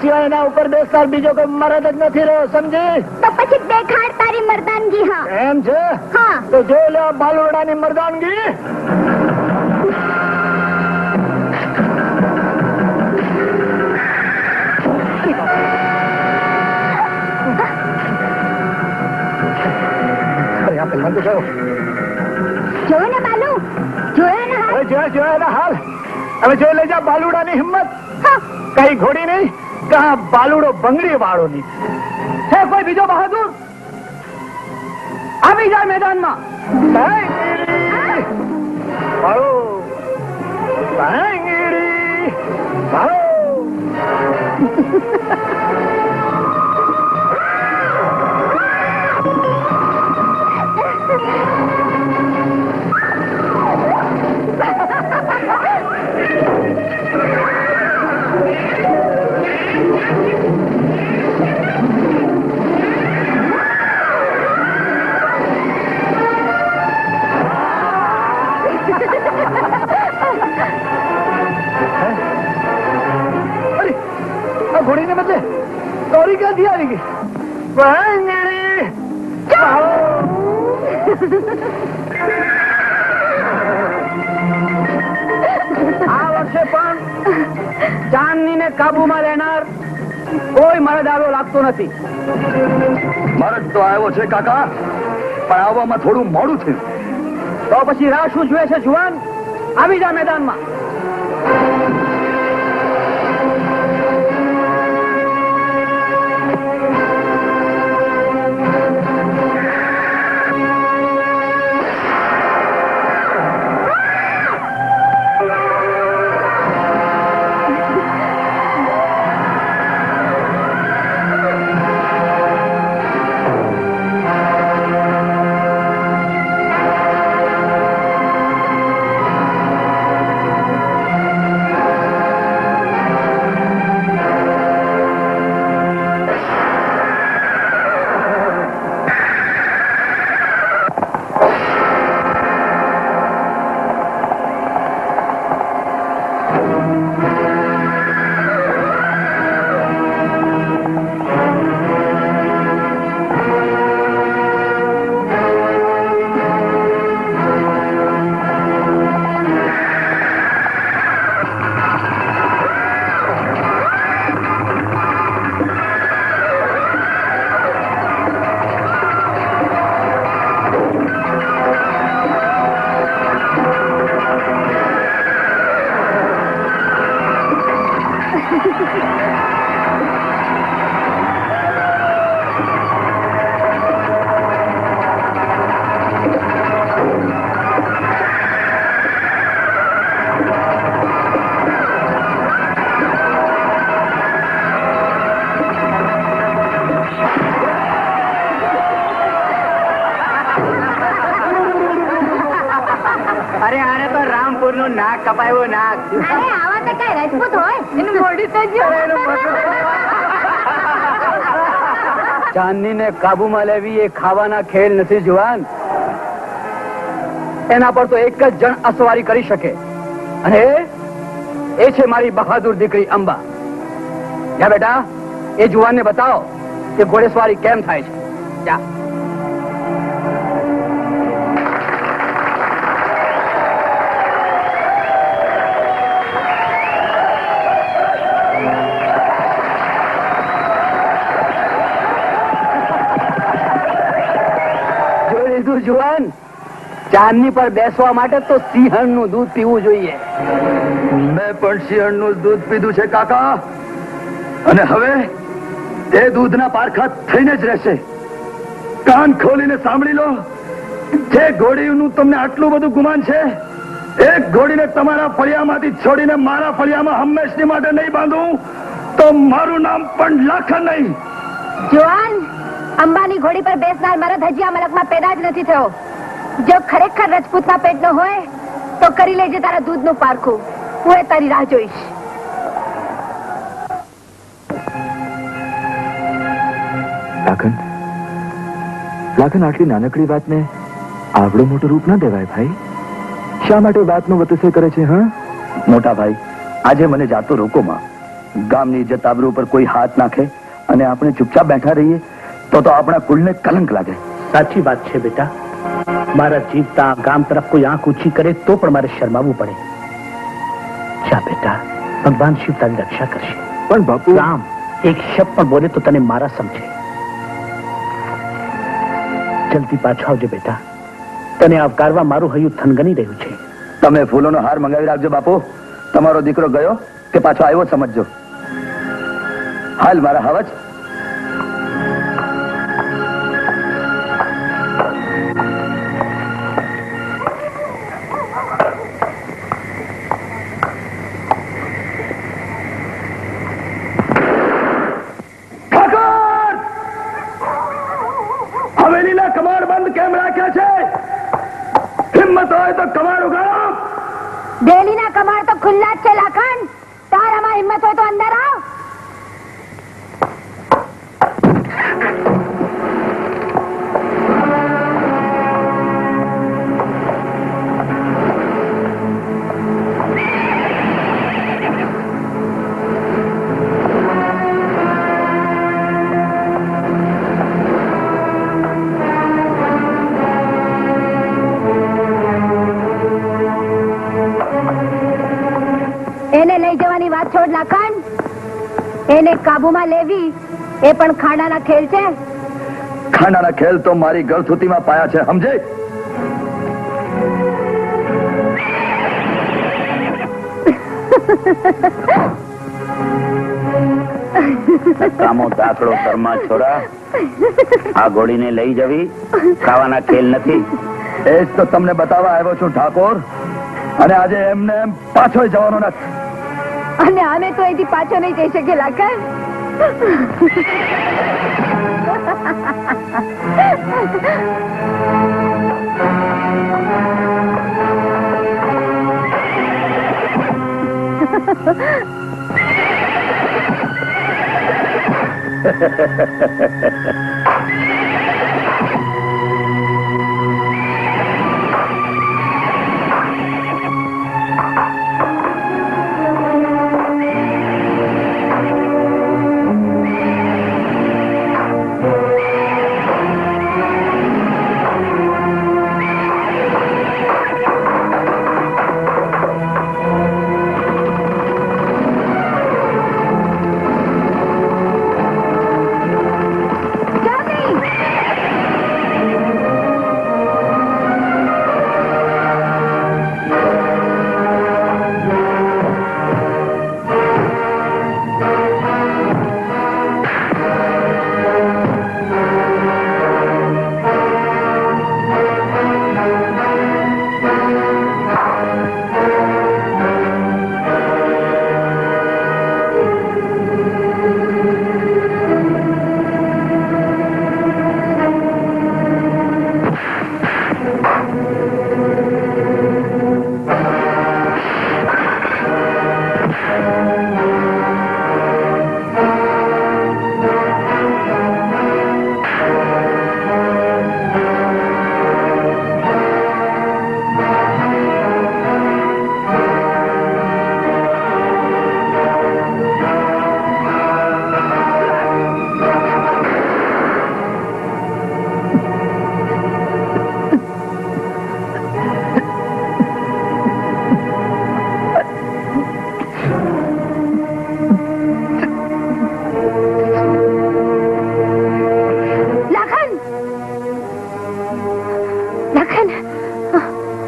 સિવાય એના ઉપર બેસનાર બીજો કોઈ મરદ જ નથી રહ્યો, સમજી? તો પછી દેખાડ તારી મર્દાનગી. હા એમ છે? હા. તો જોઈ લે બાલુડાની મર્દાનગી. જોયો ને બાલુ, જોયો ને હાલ. જોયા એના હાલ. હવે જોઈ લેજા બાલુડાની હિંમત. કઈ ઘોડી નહીં, કા બાલુડો બંગડી વાળો નહીં. છે કોઈ બીજો બહાદુર? આવી જાય મેદાનમાં. વાળો ભાંગીડી વાળો. ઘોડીને બદલે દોરી ક્યાંથી આવી ગઈ? ભાંગીડી આ વર્ષે પણ ચાંદનીને કાબુમાં લેનાર કોઈ મરદ આવ્યો લાગતો નથી. મરદ તો આવ્યો છે કાકા, પણ આવવામાં થોડું મોડું થયું. તો પછી રાહ શું જુએ છે જુવાન? આવી જા મેદાનમાં. અરે આને તો રામપુર નું નાક કપાયું નાક. અરે આવા તો કઈ રાજપૂત હોય એનું મોઢું તો જો. ચાંદનીને કાબુમાં લેવી એ ખાવાના ખેલ નથી જુવાન. એના પર તો એક જ જણ અસવારી કરી શકે, અને એ છે મારી બહાદુર દીકરી અંબા. જા બેટા, એ જુવાનને બતાવો કે ઘોડેસવારી કેમ થાય છે. જા. જુવાન, ચાંદની પર બેસવા માટે તો સિંહણ નું દૂધ પીવું જોઈએ. મેં પણ સિંહણ નું દૂધ પીધું છે કાકા, અને હવે એ દૂધના પારખા થઈને જ રહેશે. કાન ખોલીને સાંભળી લો, જે ઘોડીનું તમને આટલું બધું ગુમાન છે, એક ઘોડીને તમારા ફળિયામાંથી છોડીને મારા ફળિયામાં હંમેશની માટે નહીં બાંધું તો મારું નામ પણ લાખન નહીં. જુવાન, અંબાની ઘોડી પર બેસનાર મરદ હજી આ મલકમાં પેદા જ નથી થયો. જો ખરેખર રજપૂતના પેટનો હોય તો કરી લેજે તારા દૂધનું પારખું. હું એ તારી રાહ જોઈશ. લાખન, લાખન, આટલી નાનકડી વાતને આવડું મોટું રૂપ ના દેવાય ભાઈ. શા માટે વાતનો વતસે કરે છે? હા મોટા ભાઈ, આજે મને જાતો રોકોમાં. ગામની ઇજ્જત આબરૂ ઉપર કોઈ હાથ નાખે અને આપણે ચૂપચાપ બેઠા રહીએ તો આપણા કુળને કલંક લાગે. સાચી વાત છે બેટા. મારા જીવતા ગામ તરફ કોઈ આંખ ઊંચી કરે તો પણ મારે શરમાવવું પડે. જા બેટા, ભગવાન શિવ તારી રક્ષા કરશે. પણ બાપુ, રામ એક શબ્દ પણ બોલે તો તને મારા સમજે. જલ્દી પાછો આવજે બેટા. તને આવકારવા મારું હૈયું થનગની રહ્યું છે. તમે ફૂલોનો હાર મંગાવી રાખજો બાપુ. તમારો દીકરો ગયો કે પાછો આવ્યો સમજજો. હાલ મારા હવજ. હવેલીના કમાડ બંધ કેમ રાખ્યા છે? હિંમત હોય તો કમાડ ઉગાડો. ડેલીના કમાડ તો ખુલ્લા જ છે લાખન. તારામાં હિંમત હોય તો અંદર આવ. એને લઈ જવાની વાત છોડ લાખન. એને કાબુમાં લેવી એ પણ ખાડાના ખેલ છે. ખાનાના ખેલ તો મારી ગળથુતીમાં પાયા છે, સમજે? કામો દાખલો કર્મા છોરા. આ ઘોડીને લઈ જવી ખાવાના ખેલ નથી. એ જ તો તમને બતાવવા આવ્યો છું ઠાકોર. અને આજે એમને એમ પાછો જવાનો નથી. અને આને તો અહીંથી પાછો નહીં જઈ શકે લાખન.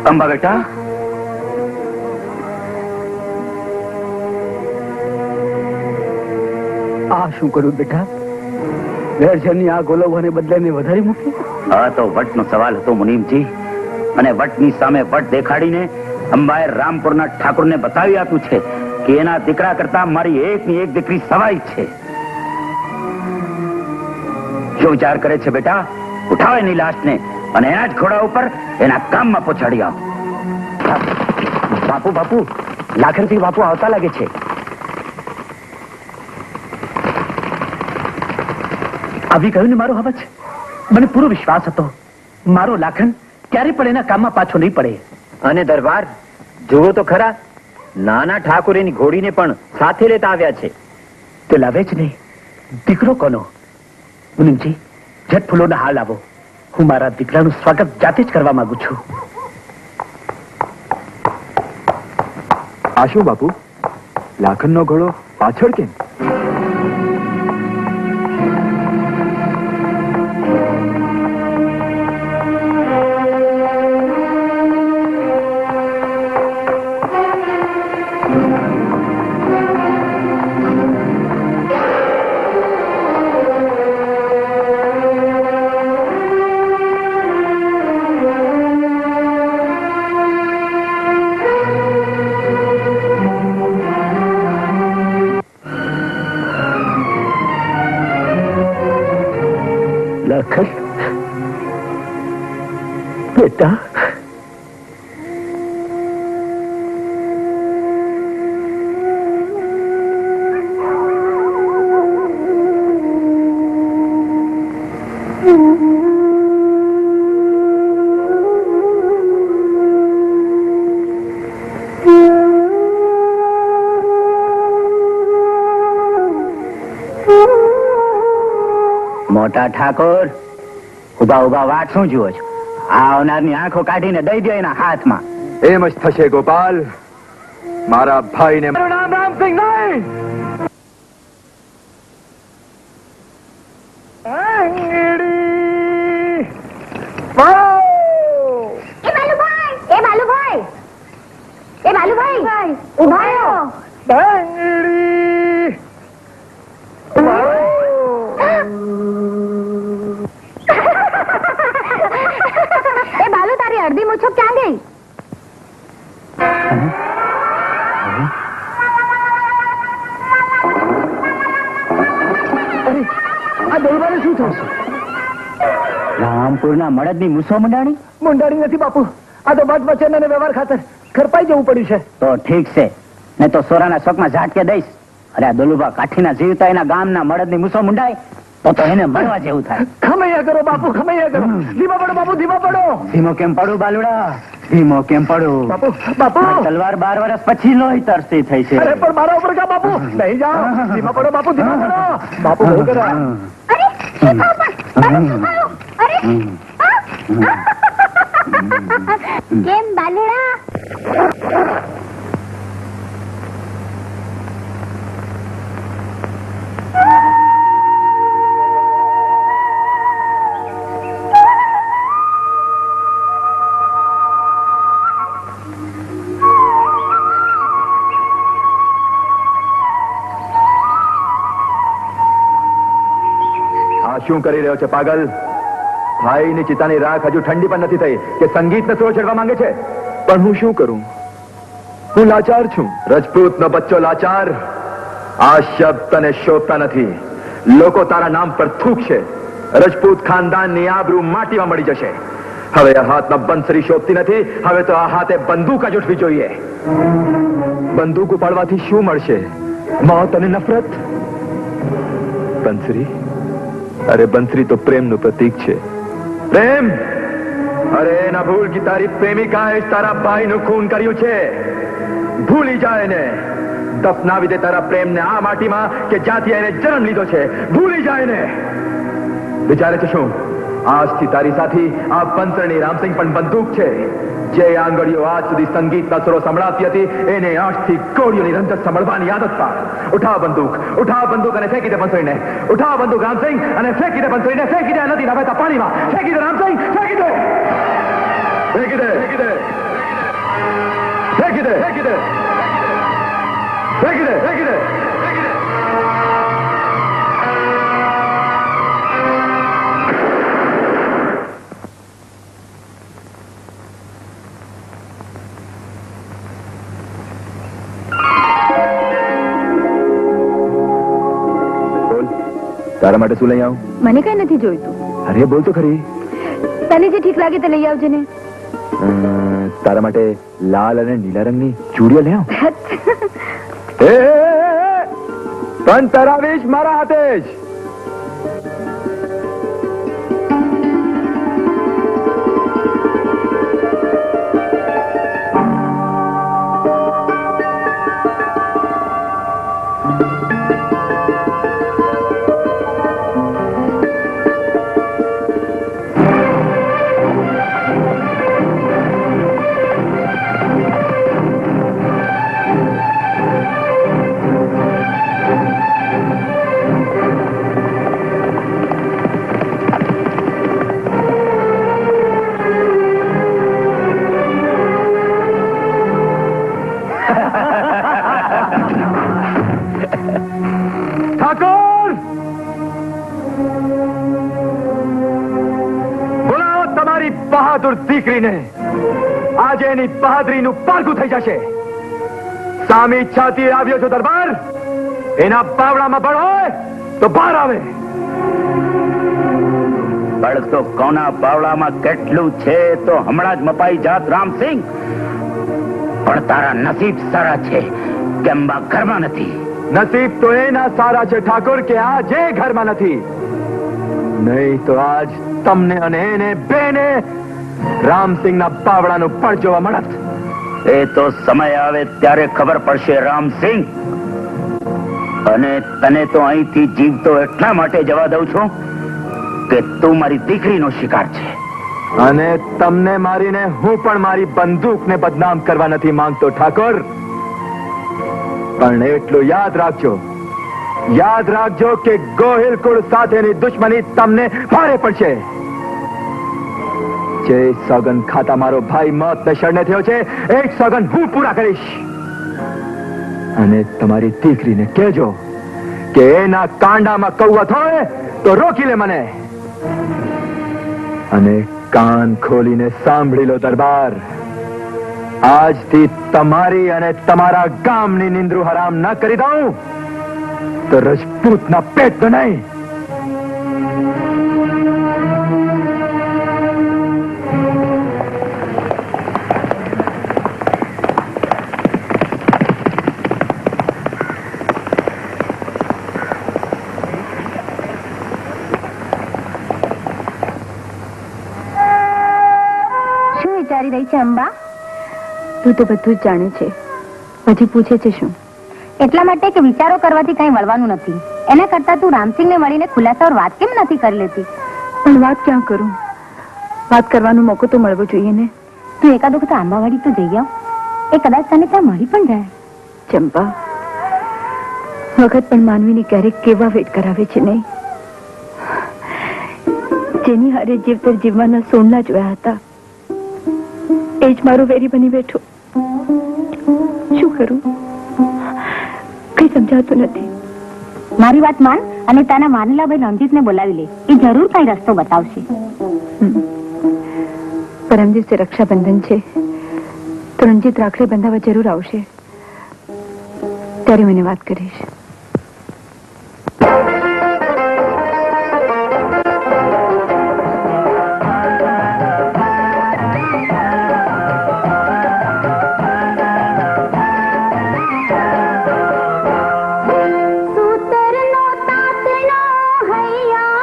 અંબા બેટા, આ શું કર્યું બેટા? વેરશરની આ ગોલવવાને બદલે વધારી મૂકી. હા તો વટનો સવાલ હતો મુનીમજી. અને વટની સામે વટ દેખાડીને અંબાએ રામપુરના ઠાકોરને બતાવી આપ્યું છે કે એના દીકરા કરતા મારી એકની એક દીકરી સવાઈ છે. શું વિચાર કરે છે બેટા? ઉઠાવો એની લાશને અને એના જ ઘોડા ઉપર એના કામમાં પહોંચાડી આવો. બાપુ બાપુ, લાખનસિંહ બાપુ આવતા લાગે છે. આવી ગયું ને મારો હવજ. મને પૂરો વિશ્વાસ હતો મારો લાખન ક્યારે પણ એના કામમાં પાછો નહીં પડે. અને દરબાર જુઓ તો ખરા, નાના ઠાકોરેની ઘોડીને પણ સાથે લેતા આવ્યા છે. તે લાવે જ નહીં. દીકરો કોનો? મુનિમજી, ઝટ ફૂલોના હાર લાવો. હું મારા દીકરાનું સ્વાગત જાતે જ કરવા માંગુ છું. આ શું બાપુ? લાખનનો ઘોડો પાછળ કેમ? બેટા, મોટા ઠાકોર, ઉભા ઉભા વાત શું જુઓ છો? આવનારની આંખો કાઢીને દઈ દો એના હાથમાં. એમ જ થશે ગોપાલ. મારા ભાઈને નામ રામસિંહ નહીં. અડધી મૂછો ક્યાં ગઈ? આ દરબારે શું થશે? રામપુરના મળદની મૂછો મુંડાણી? મુંડાણી નથી બાપુ, આ તો બટ વચન અને વ્યવહાર ખાતર ખરપાઈ જવું પડ્યું છે. તો ઠીક છે, ને તો સોરાના શોકમાં ઝાટકે દઈશ. અરે આ દોલુભા કાઠીના જીવતા એના ગામના મળદની મૂછો મુંડાય તો એને મળવા જેવું થાય. ખમૈયા કરો બાપુ, ખમૈયા કરો. ધીમા પડો બાપુ, ધીમા પડો. ધીમો કેમ પડું બાલુડા? ધીમો કેમ પડું? બાપુ, બાપુ. તલવાર 12 વર્ષ પછી લોહી તરસી થઈ છે. અરે પણ મારા ઉપર કા બાપુ? નહીં જાઓ. ધીમા પડો બાપુ, ધીમા પડો. બાપુ બહુ કરે. કેમ બાલુડા? શું કરી રહ્યો છે પાગલ? ભાઈની ચિતાની રાખ હજુ ઠંડી પણ નથી થઈ કે સંગીતને સુરો ચડવા માંગે છે? પણ હું શું કરું? હું લાચાર છું. રજપૂતનો બચ્ચો લાચાર. આ શબ્દ તને શોભતા નથી. લોકો તારા નામ પર થૂકશે. રજપૂત ખાનદાનની આબરૂ માટીમાં મળી જશે. હવે આ હાથમાં બંસરી શોભતી નથી. હવે તો આ હાથે બંદૂક જ ઉઠવી જોઈએ. બંદૂક ઉપાડવાથી શું મળશે? મોત અને નફરત. બંસરી, અરે બંસરી તો પ્રેમનું પ્રતીક છે. પ્રેમ? અરે ના ભૂલ કે તારી પ્રેમિકાએ તારા ભાઈનું ખૂન કર્યું છે. ભૂલી જાય ને. દફનાવી દે તારા પ્રેમને આ માટીમાં કે જ્યાંથી એને જન્મ લીધો છે. ભૂલી જાય ને. વિચારે છે શું? આજથી તારી સાથી આ બંસરણી રામસિંહ પણ બંદૂક છે. જે આંગળીઓ આજ સુધી સંગીતના સુરો સંભળાતી હતી એને આજથી કોળીઓની રંજક સંભળવાની આદત પાડ. ઉઠાવ બંદૂક અને ફેંકી દે બંસરીને. ઉઠાવ બંદૂક રામસિંહ અને ફેંકી દે બંસરીને. ફેંકી દે નદીના વહેતા પાણીમાં. ફેંકી દે રામસિંહ, ફેંકી દે. ફેંકી દે, ફેંકી દે. ફેંકી દે, ફેંકી દે. ફેંકી દે, ફેંકી દે. તારા માટે શું લઈ આવું? મને કઈ નથી જોઈતું. અરે બોલ તો ખરી. તને જે ઠીક લાગે તે લઈ આવજે ને. તારા માટે લાલ અને નીલા રંગની ચૂડીઓ લઈ આવું. પણ તરાવીશ મારા હાથે જ. ઠાકોર બોલાવો તમારી બહાદુર દીકરીને. આજે એની બહાદરીનું પારખું થઈ જશે. સામી ઈચ્છાથી આવ્યો છો દરબાર. એના બાવડામાં બળ હોય તો બહાર આવે. બળ તો કોના બાવડામાં કેટલું છે તો હમણાં જ મપાઈ જાત રામસિંહ. પણ તારા નસીબ સારા છે કે અંબા ઘરમાં નથી. નસીબ તો એના સારા છે ઠાકોર કે આજે ઘરમાં નથી. નહીં તો આજ તમને અને એને બેને રામસિંહના બાવડાનું પળ જોવા મળત. એ તો સમય આવે ત્યારે ખબર પડશે રામસિંહ. અને તને તો અહીંથી જીવતો એટલા માટે જવા દઉં છું કે તું મારી દીકરીનો શિકાર છે. અને તમને મારીને હું પણ મારી બંદૂકને બદનામ કરવા નથી માંગતો ઠાકોર. પણ એટલું યાદ રાખજો કે ગોહિલ કુળ સાથેની દુશ્મની તમને ભારે પડશે. જે સોગન ખાતા મારો ભાઈ મોતને શરણે થયો છે એ જ સોગન હું પૂરા કરીશ. અને તમારી દીકરીને કહેજો કે એના કાંડામાં કૌવત હોય તો રોકી લે મને. અને કાન ખોલીને સાંભળી લો દરબાર. આજથી તમારી અને તમારા ગામની નિંદ્રું હરામ ન કરી દઉં તો રજપૂતના પેટ તો નહીં. રહી છે અંબા? તું તો બધું જ જાણે છે, પછી પૂછે છે શું? એટલા માટે કે વિચારો કરવાથી કઈ વળવાનું નથી. એના કરતા તું રામસિંહને મળીને ખુલાસાઓર વાત કેમ નથી કરી લેતી? પણ વાત ક્યાં કરું? વાત કરવાનો મોકો તો મળવો જોઈએ ને. તું એકાદ વખત આંબાવાડી તો જઈ આવ. એ કદાચ તને ત્યાં મળી પણ જાય. ચંપા, વખત પણ માનવીને ક્યારેક કેવા વેટ કરાવે છે નહીં. જેની હારે જીવતર જીવવાના સોમલા જોયા હતા એ જ મારો વેરી બની બેઠો. શું કરું કઈ સમજાતું નથી. મારી વાત માન અને તાના માનેલા ભાઈ રણજીતને બોલાવી લે. એ જરૂર કઈ રસ્તો બતાવશે. પરમ દિવસે રક્ષાબંધન છે તો રણજીત રાખડી બંધાવા જરૂર આવશે. ત્યારે મને વાત કરીશ. હૈયા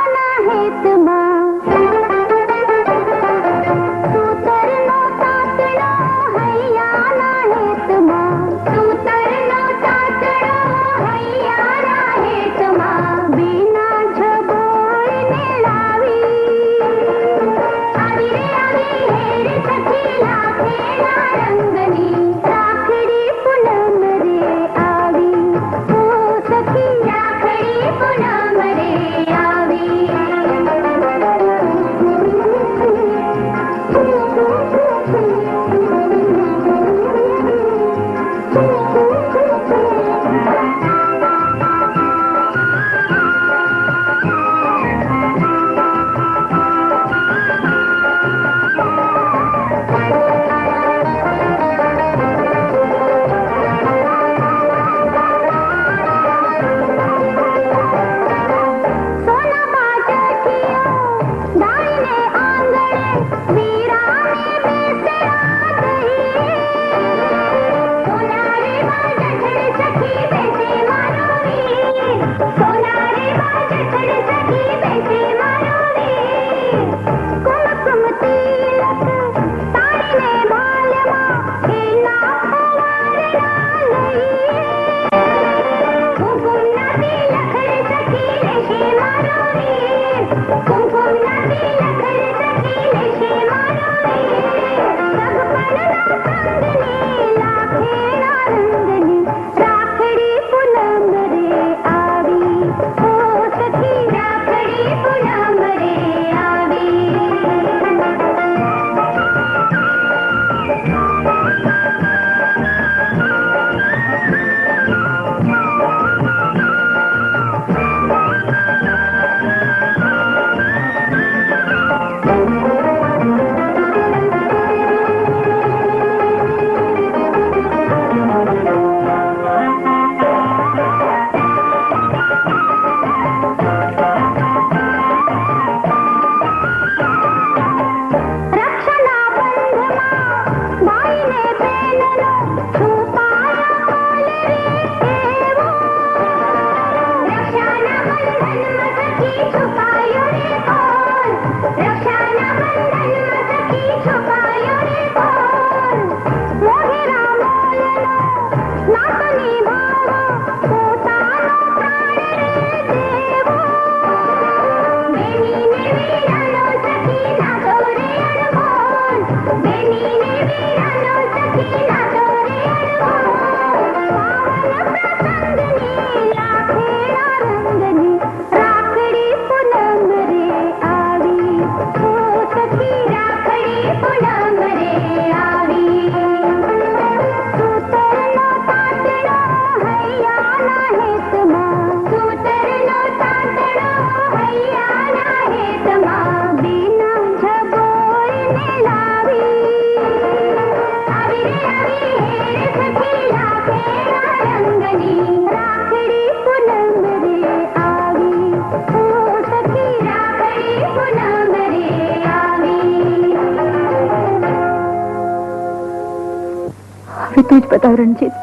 હવે તું જ બતાવ રણજીત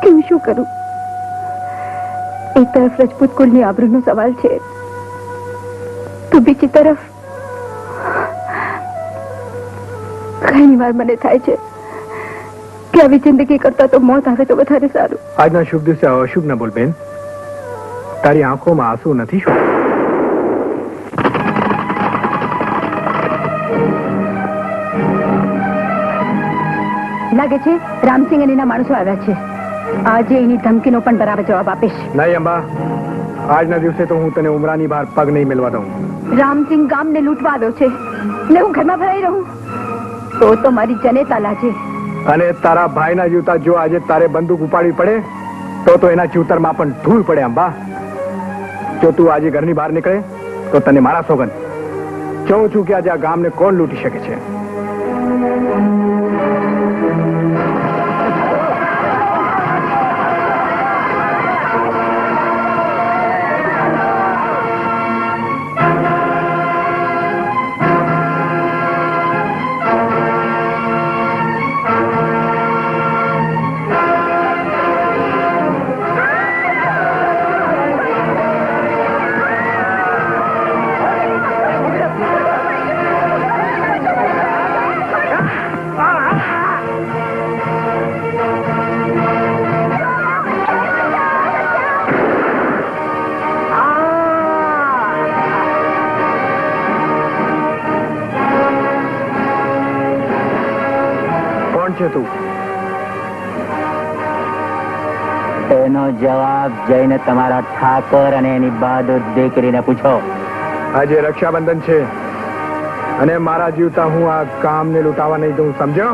કે હું શું કરું. એક તરફ રજપૂત કુળની આબરૂનો સવાલ છે તો બીજી તરફ ઘણી વાર મને થાય છે કે આવી જિંદગી કરતા તો મોત આવે તો વધારે સારું. આજના શુભ દિવસે અશુભ ન બોલ બેન. તારી આંખોમાં આંસુ નથી શું? લાગે છે રામસિંહ અને એના માણસો આવ્યા છે. આજે એની ધમકીનો પણ બરાબર જવાબ આપીશ. નહીં અંબા, આજના દિવસે તો હું તને ઉમરાની બહાર પગ નહીં મેલવા દઉં. રામસિંહ ગામને લૂંટવા આવ્યો છે ને હું ઘરમાં ભરાઈ રહું તો મારી જનેતા લાજે. અને તારા ભાઈના જીવતા જો આજે તારે બંદૂક ઉપાડવી પડે તો એના જીવતરમાં પણ ધૂળ પડે. અંબા, જો તું આજે ઘરની બહાર નીકળે તો તને મારા સોગંદ કહું છું કે આજે આ ગામને કોણ લૂંટી શકે છે. એનો જવાબ જઈને તમારા ઠાકર અને એની બહાદુર દીકરીને પૂછો. આજે રક્ષાબંધન છે અને મારા જીવતા હું આ કામને લૂંટાવા નહીં દઉં, સમજો?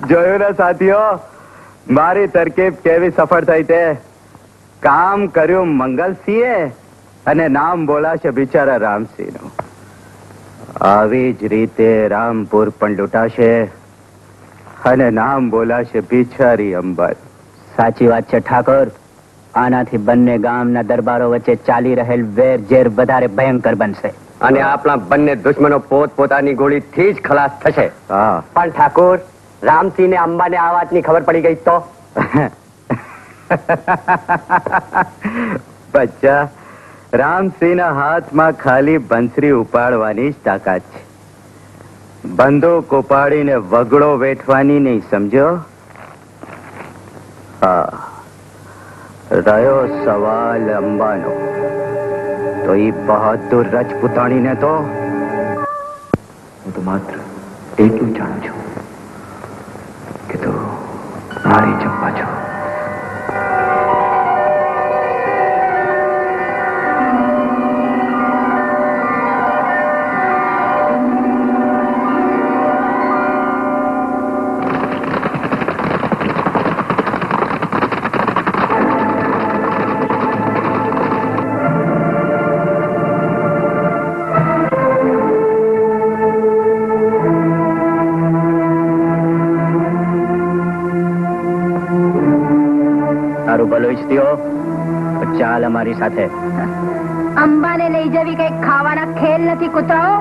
જોયું ને સાથીઓ, મારી તરકીબ કેવી સફળ થઈ તે. કામ કર્યું મંગલસિંહે અને નામ બોલાશે બિચારા રામસિંહનું. આવી જ રીતે રામપુર પણ લૂંટાશે અને નામ બોલાશે બિચારી અંબાજી. સાચી વાત છે ઠાકોર. આનાથી બંને ગામના દરબારો વચ્ચે ચાલી રહેલ વેર ઝેર વધારે ભયંકર બનશે અને આપણા બંને દુશ્મનો પોતપોતાની ગોળીથી જ ખલાસ થશે. પણ ઠાકોર, રામસિંહ ને અંબાને આ વાતની ખબર પડી ગઈ તો? બચ્ચા, રામસિંહના હાથમાં ખાલી બંસરી ઉપાડવાની જ તાકાત છે. બંદૂક ઉપાડીને વગડો વેઠવાની નહીં, સમજો? હા, રહ્યો સવાલ અંબાનો, તો એ બહાદુર રજપૂતાણીને તો હું તો માત્ર એટલું જાણું છું કે તું મારી ચંપા છો. તારું ભલું ઈચ્છતી હો તો ચાલ અમારી સાથે. અંબાને લઈ જવી કઈ ખાવાના ખેલ નથી કૂતરાઓ.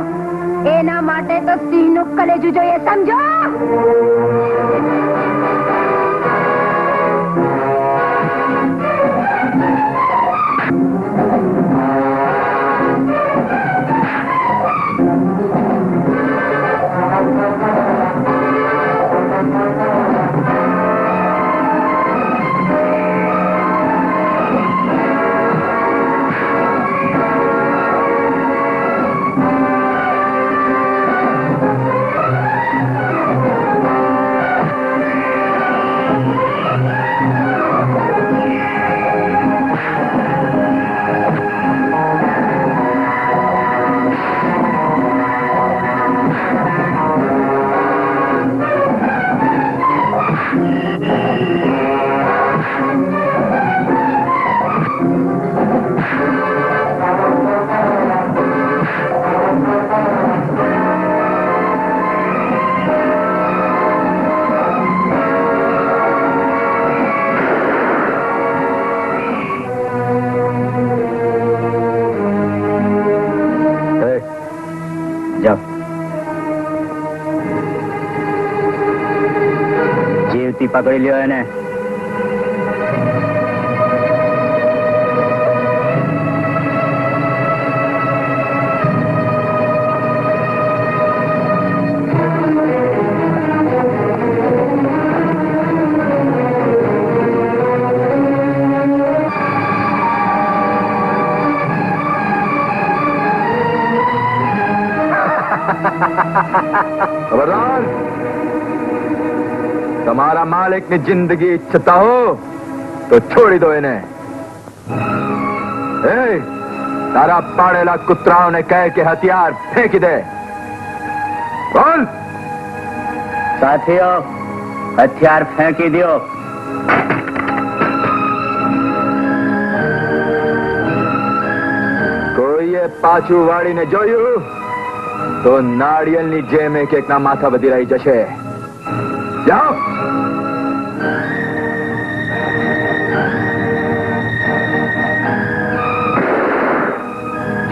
એના માટે તો સિંહનું કલેજું જોઈએ, સમજો. જીવતી પકડી લ્યો એને. खबरदार, તમારા માલિકની જિંદગી ઈચ્છતા હો તો છોડી દો એને. એ તારા પાડેલા કૂતરાઓને કહે કે હથિયાર ફેંકી દે. બોલ. સાથીઓ, હથિયાર ફેંકી દો. કોઈએ પાછું વાળીને જોયું તો નાળિયેરની જેમ એક એકના માથા વધી રહી જશે. જાઓ.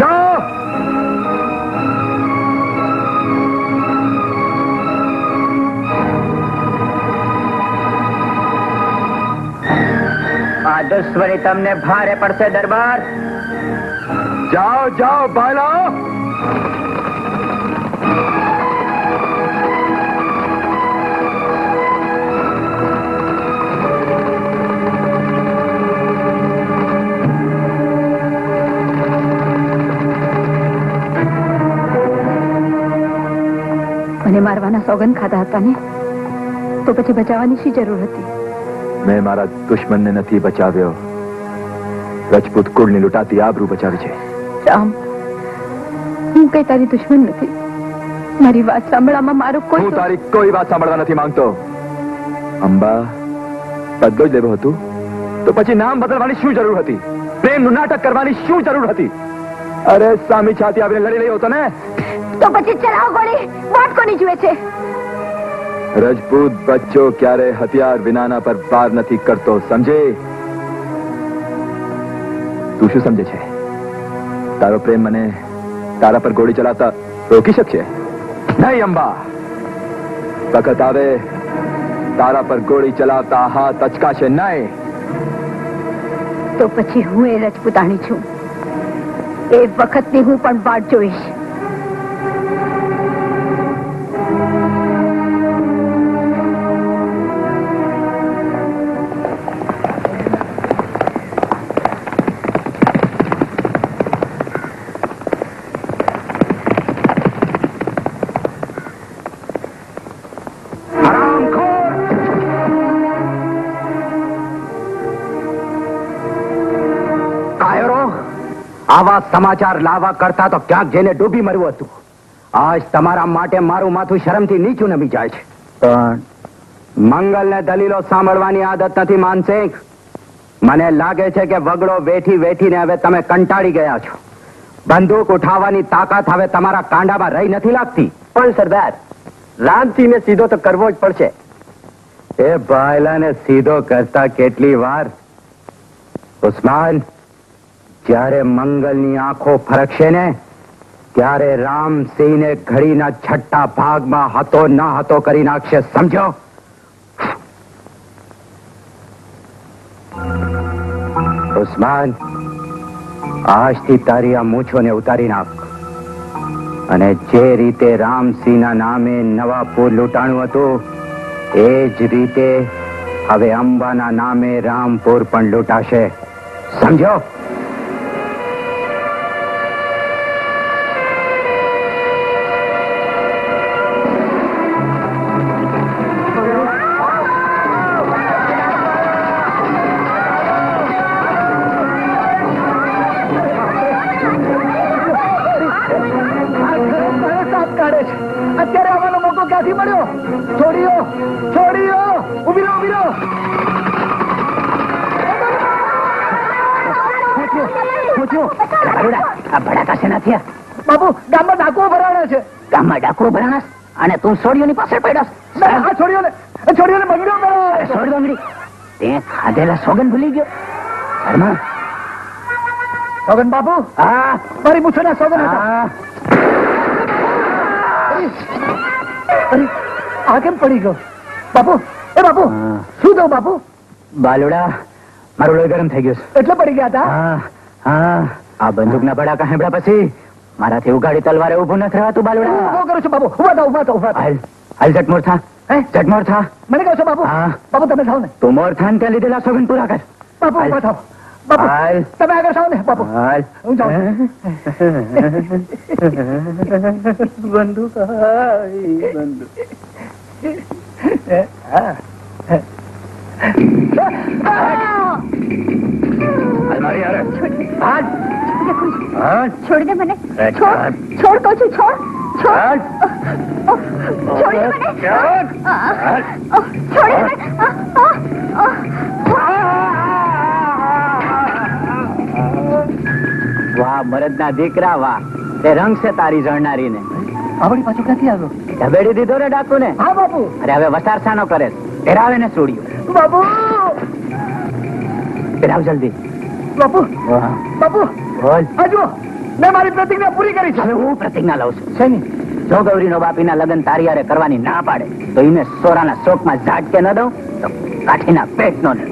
જાઓ. આ દુશ્મની તમને ભારે પડશે દરબાર. જાઓ જાઓ ભાઈલાઓ. મને મારવાના સોગંદ ખાધા હતા ને, તો પછી બચાવવાની શી જરૂર હતી? મેં મારા દુશ્મનને નથી બચાવ્યો, રજપૂત કુળની લૂંટાતી આબરૂ બચાવી છે. રામ, હું કઈ તારી દુશ્મન નથી. મારી વાત સાંભળવામાં મારો કોઈ... હું તારી કોઈ વાત સાંભળવા નથી માંગતો. અંબા, બદલો જ લેવો હતું તો પછી નામ બદલવાની શું જરૂર હતી? પ્રેમનું નાટક કરવાની શું જરૂર હતી? અરે સામી છાતી આવીને લડી રહ્યો હતો ને, તો પછી ચલાવો ગોળી. વોટ કોની જુએ છે? રજપૂત બચ્ચો ક્યારે હથિયાર વિનાના પર વાર નથી કરતો, સમજે? તું શું સમજે છે? તારો પ્રેમ મને તારા પર ગોળી ચલાવતા રોકી શકશે? નહીં અંબા. વખત આવે તારા પર ગોળી ચલાવતા હાથ અચકાશે નહીં. તો પછી હું એ રજપૂતાણી છું. એ વખતની હું પણ વાટ જોઈશ. આવા સમાચાર લાવવા કરતા તો ક્યાંક જઈને ડૂબી મરવું હતું. આજ તમારા માટે મારું માથું શરમથી નીચું નમી જાય છે. પણ મંગલને દલીલો સાંભળવાની આદત નથી માનસિંહ. મને લાગે છે કે વગડો વેઠી વેઠીને હવે તમે કંટાળી ગયા છો. બંદૂક ઉઠાવવાની તાકાત હવે તમારા કાંડામાં રહી નથી લાગતી. પણ સરદાર, રામસિંહને સીધો તો કરવો જ પડશે. એ ભાઈલાને સીધો કરતા કેટલી વાર ઉસ્માન, જ્યારે મંગલની આંખો ફરકશે ને ત્યારે રામસિંહને ઘડીના છઠ્ઠા ભાગમાં હતો ન હતો કરી નાખશે, સમજો? ઉસ્માન, આજથી તારી આ મૂછોને ઉતારી નાખ અને જે રીતે રામસિંહના નામે નવાપુર લૂંટાણું હતું એ જ રીતે હવે અંબાના નામે રામપુર પણ લૂંટાશે, સમજો? અત્યારે આવવાનો મોકો ક્યાંથી મળ્યો? છોડીઓ, છોડીઓ, ઉભી રહો, ઉભી રહો. આ ભડાકા શેના થયા? બાપુ, ગામમાં ડાકુઓ ભરાણા છે. ગામમાં ડાકુઓ ભરાણા અને તું છોડીઓની પાસે પડ્યો? આ છોડીઓને બંગડીઓ ભરાવા. છોડ બંગડી, તે ખાધેલા સોગન ભૂલી ગયો? ઘરમાં સોગન બાપુ? હા, મારી મૂછોના સોગન હતા. અરે, આ કેમ પડી ગયો? બાપુ, એ બાપુ, શું થયું બાપુ? બાલુડા, મારું લોહી ગરમ થઈ ગયું છે. એટલે પડી ગયા હતા? હા, હા, આ બંદૂકના ભડાકા હેબડા પછી મારાથી ઉગાડી તલવારે ઊભું નથી રહેવાતું. બાલુડા, શું કરું છું બાપુ? ઉભા થાવ, ઉભા થાવ, ઉભા થાવ. હાલ, હાલ, ઝટમોર થા. ઝટમોર થા. મને કહો છો બાપુ? હા. બાપુ તમે થાવ ને. તું મોર થાન ત્યાં લીધેલા સોગન પૂરા કર. બાપુ ઉભા થાવ. બાપુ, હાલ. તમે આગળ થાવ ને બાપુ. હાલ. હું જાઉં. બંદૂક, બંદૂક. છોડ દે મને. છોડ, છોડ કહું છું, છોડ, છોડ. છોડ દે મને. છોડ દે મને. વાહ મરદના દીકરા, વાહ, તે રંગ છે તારી જણનારીને. આવડી પાછું ક્યાંથી આવ્યો? ધબેડી દીધો ને ડાકુ ને. હા બાપુ. અરે હવે વસાર સાનો કરે? પહેરાવે ને છોડ્યું. બાપુ, પહેરાવ જલ્દી. બાપુ, વાહ. બાપુ, બોલ. આ જુઓ, મેં મારી પ્રતિજ્ઞા પૂરી કરી છે. હવે હું પ્રતિજ્ઞા લઉં છું. શેની? જો ગૌરીનો બાપીના લગ્ન તારી હારે કરવાની ના પાડે તો એને સોરાના શોકમાં ઝાટકે ન દઉં તો કાઠીના પેટનો ને.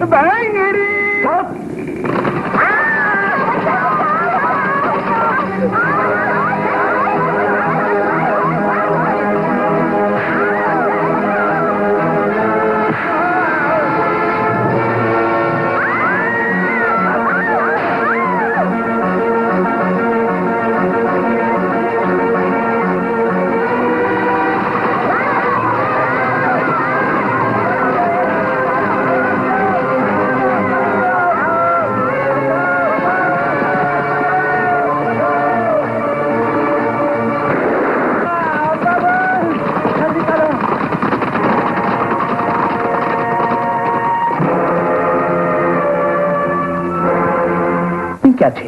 ક્યાં છે?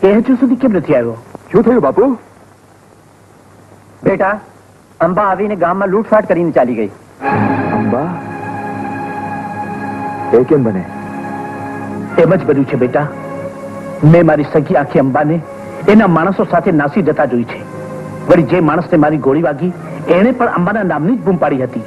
એ હજુ સુધી કેમ નથી આવ્યો? શું થયું બાપુ? બેટા, અંબા આવીને ગામમાં લૂંટફાટ કરીને ચાલી ગઈ. અંબા? એ કેમ બને? એમ જ બન્યું છે બેટા. મેં મારી સગી આંખી અંબાને એના માણસો સાથે નાસી જતા જોઈ છે. વળી જે માણસને મારી ગોળી વાગી એણે પણ અંબાના નામની જ બૂમ પાડી હતી.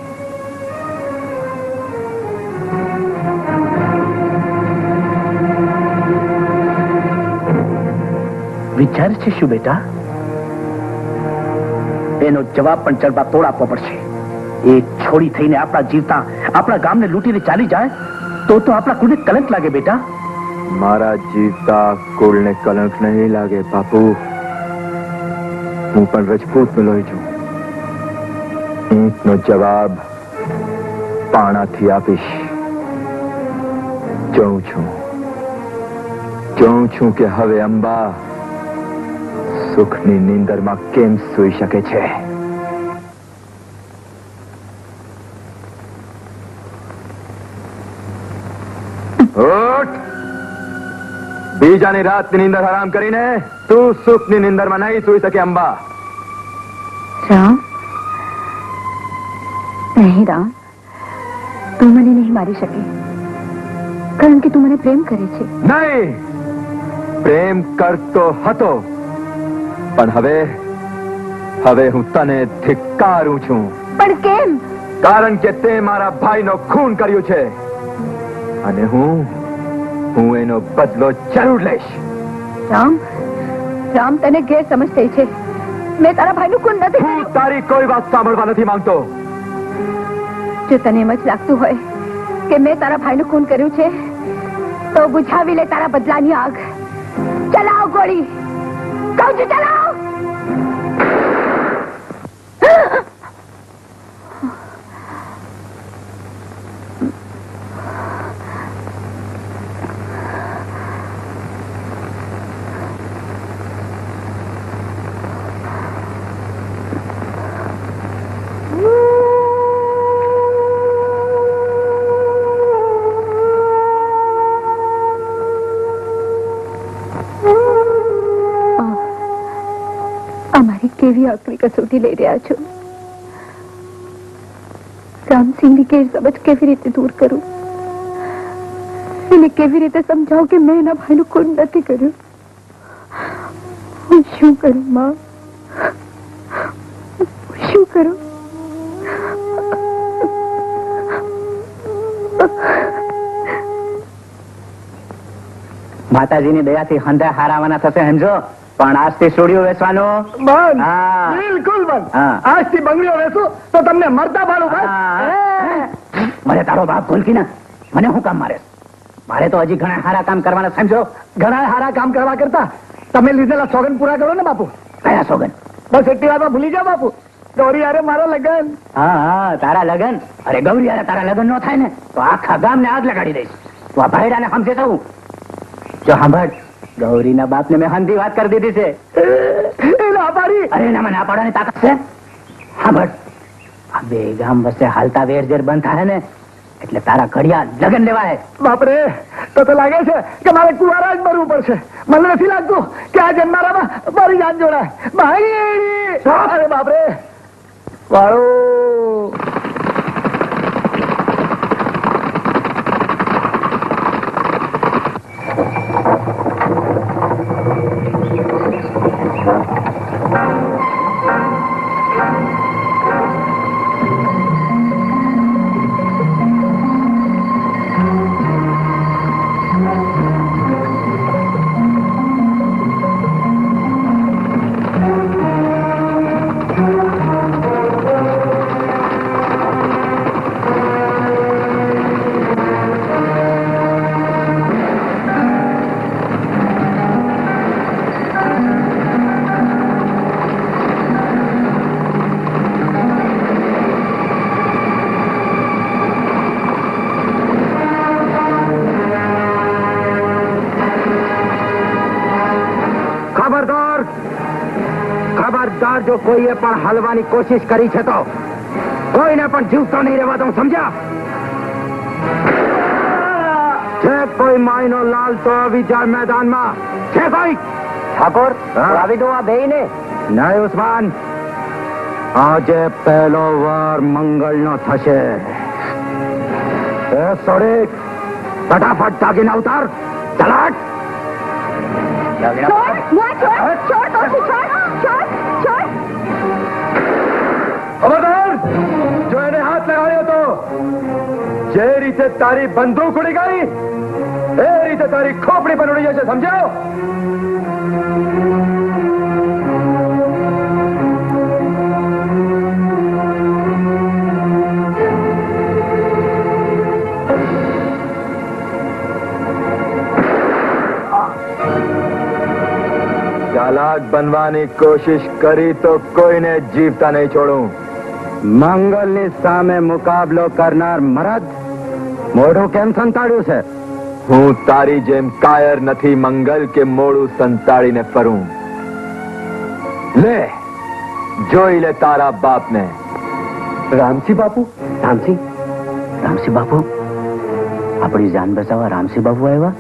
વિચાર છે શું બેટા? એનો જવાબ પણ જડબા તોડ આપવો પડશે. એ છોડી થઈને આપણા જીવતા આપણા ગામને લૂંટીને ચાલી જાય તો આપણા કુળને કલંક લાગે બેટા. મારા જીવતા કુળને કલંક નહીં લાગે બાપુ. હું પણ રજપૂતનો લોહી છું. ઈંટનો જવાબ પાણાથી આપીશ. જોઉં છું કે હવે અંબા સુખની નીંદરમાં કેમ સૂઈ શકે છે. ઉઠ! બીજાની રાતની નીંદર હરામ કરીને તું સુખની નીંદરમાં નહીં સૂઈ શકે અંબા. રામ, નહીં રામ, તું મને નહીં મારી શકે. કારણ કે તું મને પ્રેમ કરે છે. નહીં, પ્રેમ કરતો હતો, પણ હવે હું તને ધિક્કારું છું. પણ કેમ? કારણ કે તે મારા ભાઈનો ખૂન કર્યું છે અને હું એનો બદલો જરૂર લઈશ. રામ તને ગેર સમજ થઈ છે. મેં તારા ભાઈનું ખૂન નથી કર્યું. હું તારી કોઈ વાત સાંભળવા નથી માંગતો. જો તને એમ જ લાગતું હોય કે મેં તારા ભાઈનું ખૂન કર્યું છે તો બુઝાવી લે તારા બદલાની આગ. ચલાવ ગોળી, કહું છું ચલાવ. કેવી આકરી કસોટી લઈ રહ્યા છો. રામસિંહની ગેરસમજ કેવી રીતે દૂર કરું? એને કેવી રીતે સમજાવું કે મેં એના ભાઈનું ખૂન નથી કર્યું? હું શું કરું માં? શું કરું? માતાજીની દયાથી હંધા હારાવાના થશે સમજો, પણ આજથી સોડિયો વેચવાનું બંધ. બિલકુલ બંધ. આજથી બંગડીઓ વેચું તો તમને મરતા ભાડું બસ. મને તારો બાપ ભૂલકી ના, મને હું કામ મારે? મારે તો હજી ઘણા સારા કામ કરવાના સમજો. ઘણા સારા કામ કરવા કરતા તમે લીધેલા સોગન પૂરા કરો ને બાપુ. કયા સોગન? બસ એટલી વારમાં ભૂલી જાઓ બાપુ. ગૌરી હારે મારા લગન. હા, તારા લગન? અરે ગૌરી હારે તારા લગન નો થાય ને તો આખા ગામને આગ લગાડી દઈશ. તો આ ભાઈડાને સમજે થવું. જો સાંભળ, ગૌરીના બાપને મેં હંધી વાત કરી દીધી છે. અરે ના, મને ના પાડવાની તાકાત છે. સાંભળ, આ બે ગામ વચ્ચે હાલતા વેરઝેર બંધ થાય ને એટલે તારા ઘડિયા લગન લેવાય. બાપરે, તો લાગે છે કે મારે કુવારા જ મરવું પડશે. મને નથી લાગતું કે આ જન્મારામાં મારી જાન જોડાય. ભાઈ અરે બાપરે વાળો. ખબરદાર, જો કોઈએ પણ હલવાની કોશિશ કરી છે તો કોઈને પણ જીવતો નહીં રહેવા દઉં, સમજ્યા? છે કોઈ માયનો લાલ તો આવી જાય મેદાનમાં? છે કોઈ? ઠાકોર આવી દો આ બેયને. નહીં ઉસ્માન, આજે પહેલો વાર મંગળનો થશે. એ સોડી, ફટાફટ દાગીના ઉતાર. ચલાટ. ખબરદાર, જો એને હાથ લગાડ્યો તો જે રીતે તારી બંદૂક ઉડી ગઈ એ રીતે તારી ખોપડી પણ ઉડી જશે, સમજાયો? ચાલાક બનવાની કોશિશ કરી તો કોઈને જીવતા નહીં છોડું. મંગલની સામે મુકાબલો કરનાર મરદ મોઢું કેમ સંતાડ્યું છે? હું તારી જેમ કાયર નથી મંગલ કે મોડું સંતાડીને ફરું. લે, જોઈ લે તારા બાપને. રામસિંહ બાપુ? રામસિંહ બાપુ? આપણી જાન બચાવવા રામસિંહ બાપુ આવ્યા?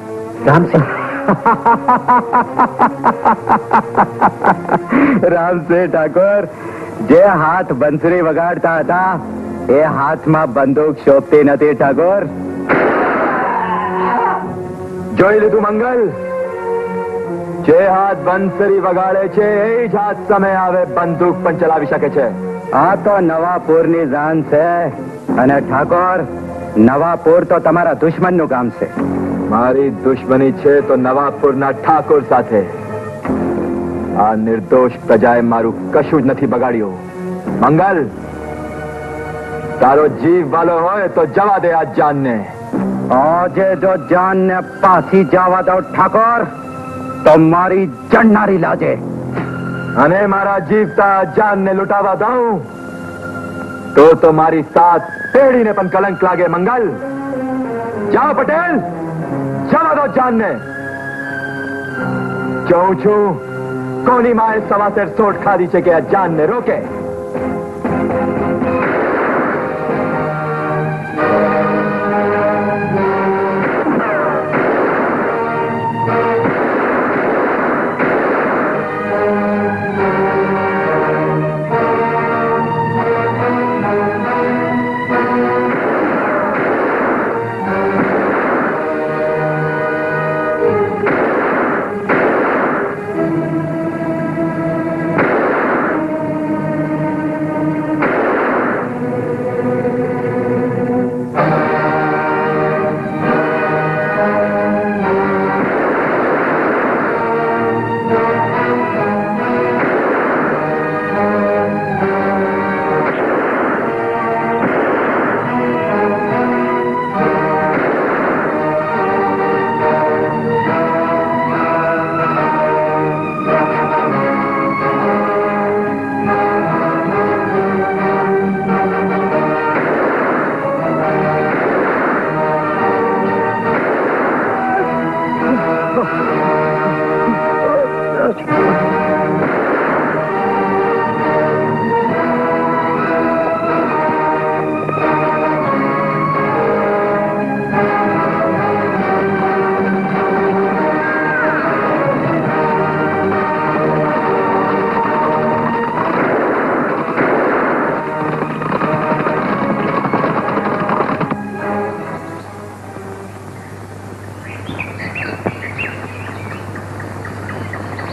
રામસિંહ ઠાકોર, જે હાથ બંસરી વગાડતા હતા એ હાથમાં બંદૂક શોભતી નથી ઠાકોર. જોઈ લીધું મંગલ? જે હાથ બંસરી વગાડે છે એ જ હાથ સમય આવે બંદૂક પણ ચલાવી શકે છે. આ તો નવાપુરની જાન છે અને ઠાકોર નવાપુર તો તમારા દુશ્મનનું કામ છે. મારી દુશ્મની છે તો નવાપુરના ઠાકોર સાથે. આ નિર્દોષ પ્રજાએ મારું કશું જ નથી બગાડ્યું. મંગલ, તારો જીવ વાલો હોય તો જવા દે આ જાનને. આજે જો જાનને પાછી જવા દો ઠાકોર તો મારી જણનારી લાજે. અને મારા જીવતા જાનને લૂંટાવા દઉં તો મારી સાત પેઢીને પણ કલંક લાગે. મંગલ, જાઓ પટેલ, જવા દો જાનને. જોઉં છું કોની માએ સવાસેર સોટ ખાધી છે કે આ જાનને રોકે.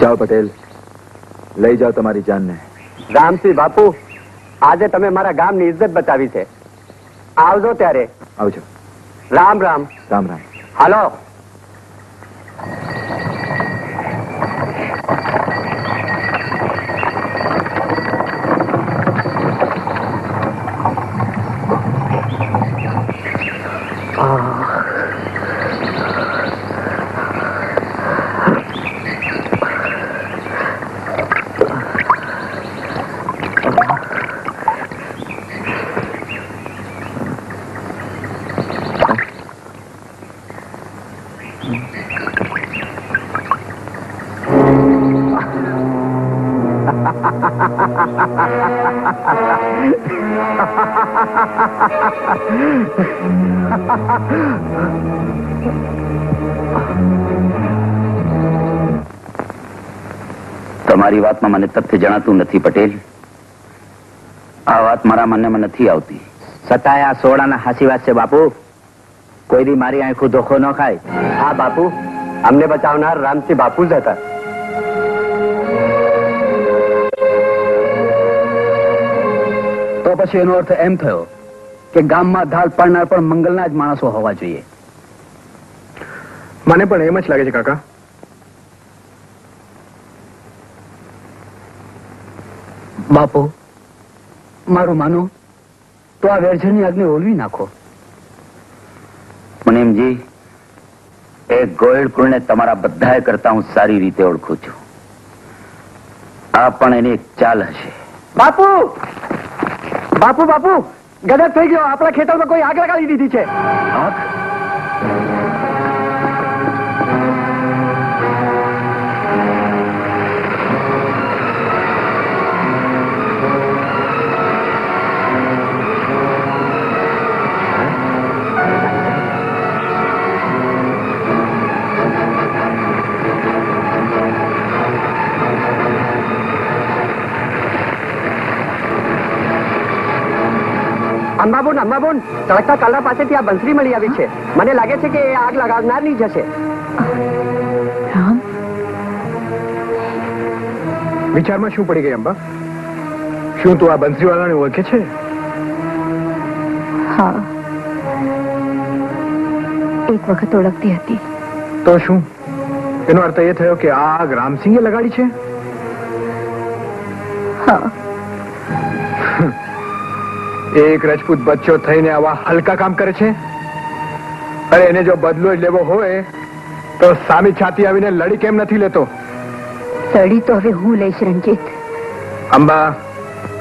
જાઓ પટેલ, લઈ જાઓ તમારી જાનને. રામસિંહ બાપુ, આજે તમે મારા ગામની ઇજ્જત બચાવી છે. આવજો ત્યારે. આવજો. રામ રામ. રામ રામ. હાલો. તમારી વાતમાં મને તથ્ય જણાતું નથી પટેલ. આ વાત મારા મનમાં નથી આવતી. સતાય આ સોડાના હાસી વાત છે બાપુ. કોઈ દી મારી આંખું ધોખો ન ખાય. હા બાપુ, અમને બચાવનાર રામસિંહ બાપુ જ હતા. તો પછી એનો અર્થ એમ થયો કે ગામમાં ધાડ પાડનાર પણ મંગલના જ માણસો હોવા જોઈએ. મને પણ એમ જ લાગે છે કાકા. બાપુ, મારું માનો તો આ વેરઝેરની આજ્ઞા ઓલવી નાખો. મુનિમજી, એ ગોયલ કુળને તમારા બધાએ કરતા હું સારી રીતે ઓળખું છું. આ પણ એની એક ચાલ હશે. બાપુ બાપુ બાપુ, ગદર થઈ ગયો. આપણા ખેતરમાં કોઈ આગ લગાડી દીધી છે. આગ? અંબાબુન, તડકતા તાલના પાસેથી આ બંસરી મળી આવી છે. મને લાગે છે કે એ આગ લગાવનારની જ હશે. રામ, વિચારમાં શું પડી ગઈ અંબા? શું તું આ બંસરીવાળાને ઓળખે છે? હા, એક વખત ઓળખતી હતી. તો શું એનો અર્થ એ થયો કે આગ રામસિંહે લગાડી છે? હા. એક રજપૂત બચ્ચો થઈને આવા હલકા કામ કરે છે? અરે એને જો બદલો જ લેવો હોય તો સામી છાતી આવીને લડી કેમ નથી લેતો? સડી તો હવે હું લઈશ રણજીત. અંબા,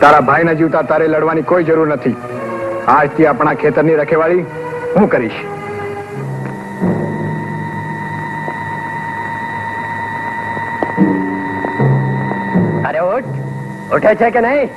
તારા ભાઈના જીવતા તારે લડવાની કોઈ જરૂર નથી. આજથી આપણા ખેતરની રખેવાળી હું કરીશ. અરે ઉઠ, ઉઠે છે કે નહીં?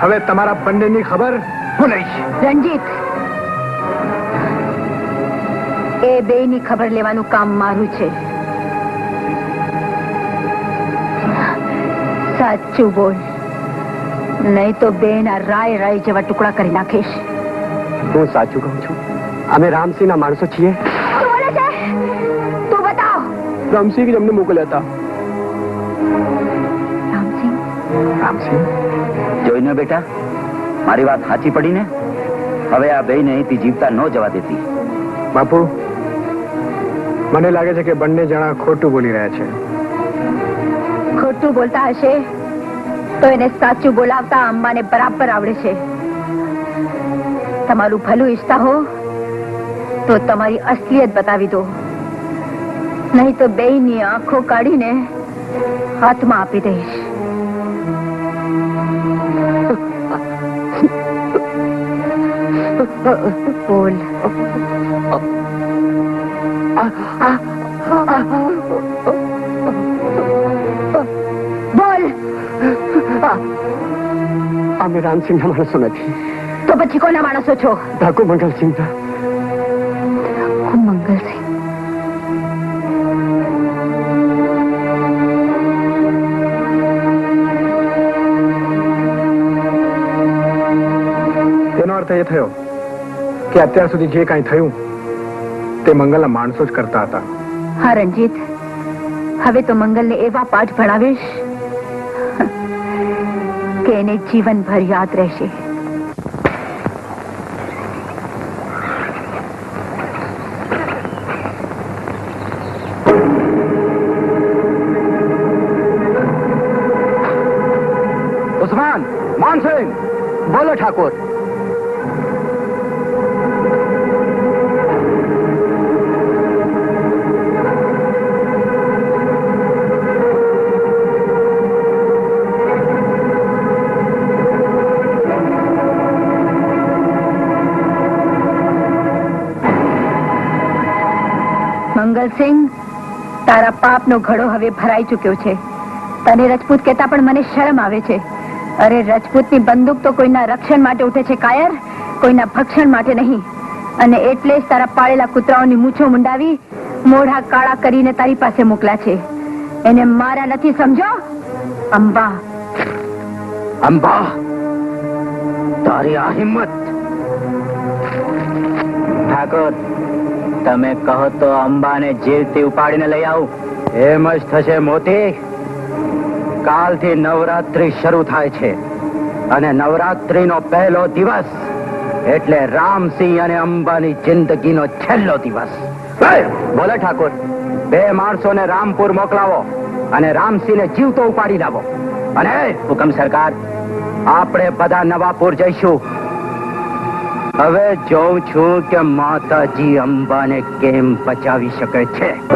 હવે તમારા બંનેની ખબર હું લઈશ. રણજીત, એ બેયની ખબર લેવાનું કામ મારું છે. સાચું બોલ, નહીં તો બેના રાય રાય જેવા ટુકડા કરી નાખીશ. હું સાચું કહું છું. અમે રામસિંહના માણસો છીએ. શું બોલે છે? તું બતાવ. રામસિંહ જ અમને મોકલ્યા હતા. રામસિંહ? રામસિંહ? જોઈને બેટા, મારી વાત સાચી પડી ને? હવે આ બેયને અહીંથી જીવતા ન જવા દેતી. બાપુ, મને લાગે છે કે બંને જણા ખોટું બોલી રહ્યા છે. ખોટું બોલતા હશે તો એને સાચું બોલાવતા અંબાને બરાબર આવડે છે. તમારું ભલું ઈચ્છતા હો તો તમારી અસલિયત બતાવી દો, નહીં તો બેયની આંખો કાઢીને હાથમાં આપી દઈશ. બોલ. બોલ. અમે રામસિંહના માણસો નથી. તો પછી કોના માણસો છો? ડાકુ મંગલસિંહના. હું મંગલસિંહ? તેનો અર્થ એ થયો કે અત્યાર સુધી જે કાંઈ થયું તે મંગલના માણસો જ કરતા હતા. હા રણજીત, હવે તો મંગલને એવા પાઠ ભણાવીશ કે એને જીવનભર યાદ રહેશે. ઉસ્માન, માનસિંહ, બોલો ઠાકોર. મંગલસિંહ, તારા પાપનો ઘડો હવે ભરાઈ ચૂક્યો છે. તને રજપૂત કહેતા પણ મને શરમ આવે છે. અરે, રજપૂતની બંદૂક તો કોઈના રક્ષણ માટે ઉઠે છે કાયર, કોઈના ભક્ષણ માટે નહીં. અને એટલે જ તારા પાળેલા કૂતરાઓની મૂછો મુંડાવી મોઢા કાળા કરીને તારી પાસે મોકલ્યા છે. એને મારા નથી, સમજો? અંબા. અંબા, તારી આ હિંમત! ઠાકોર, તમે કહો તો અંબાને જીવતી ઉપાડીને લઈ આવું. એમ જ થશે મોતી. કાલથી નવરાત્રી શરૂ થાય છે અને નવરાત્રીનો પહેલો દિવસ એટલે રામસિંહ અને અંબાની જિંદગીનો છેલ્લો દિવસ. બોલે ઠાકોર, બે માણસોને રામપુર મોકલાવો અને રામસિંહને જીવતો ઉપાડી લાવો. અને હુકમ સરકાર, આપણે બધા નવાપુર જઈશું. હવે જોઉં છું કે માતાજી અંબાને કેમ બચાવી શકે છે.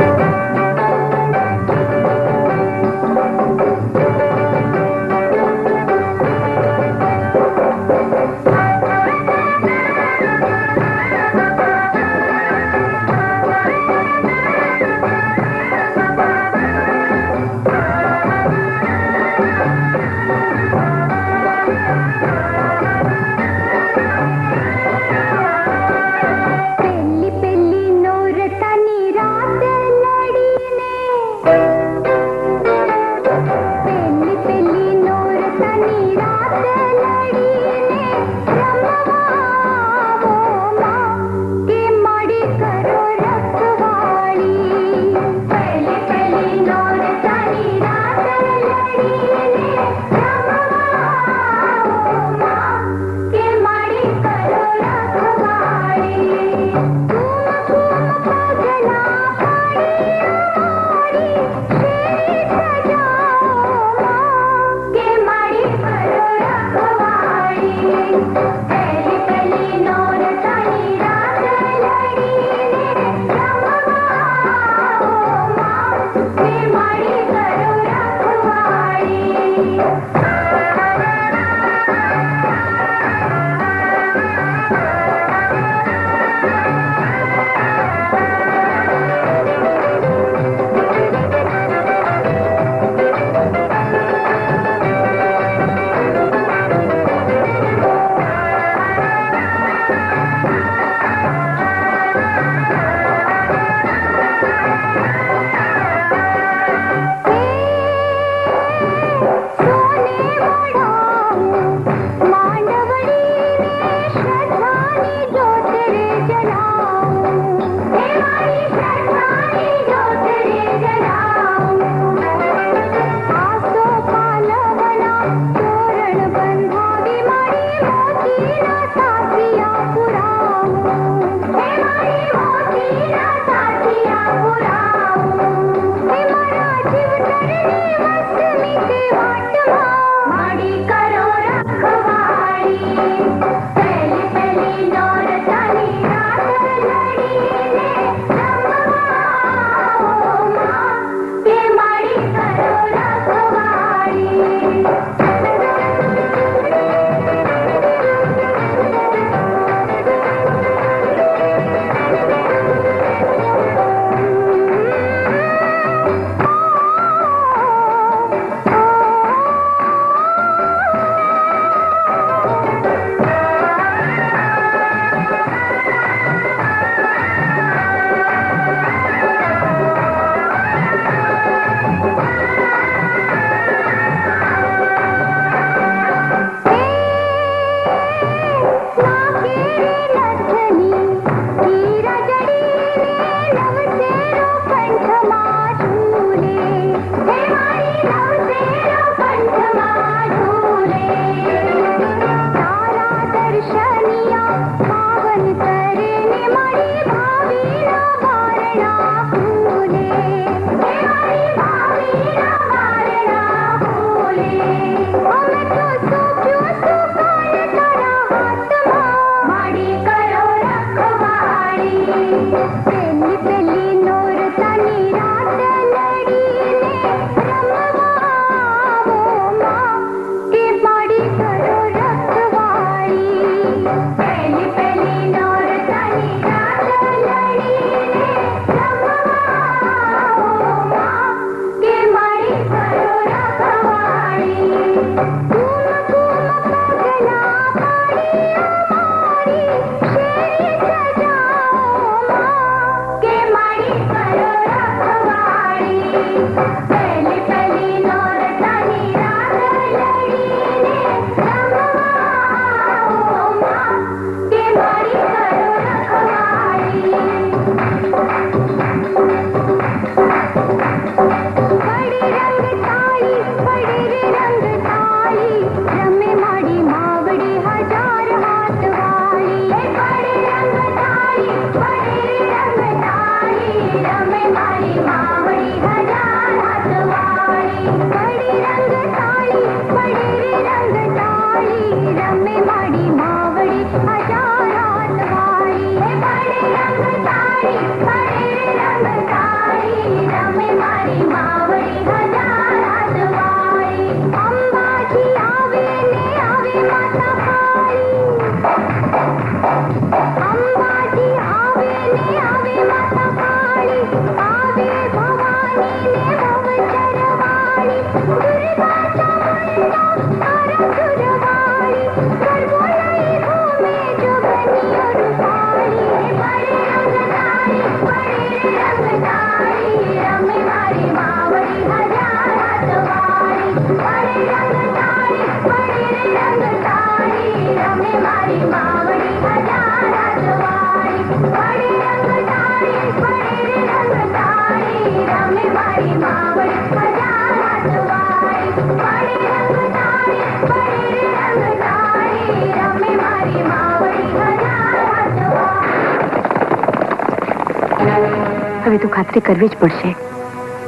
હવે તો ખાતરી કરવી જ પડશે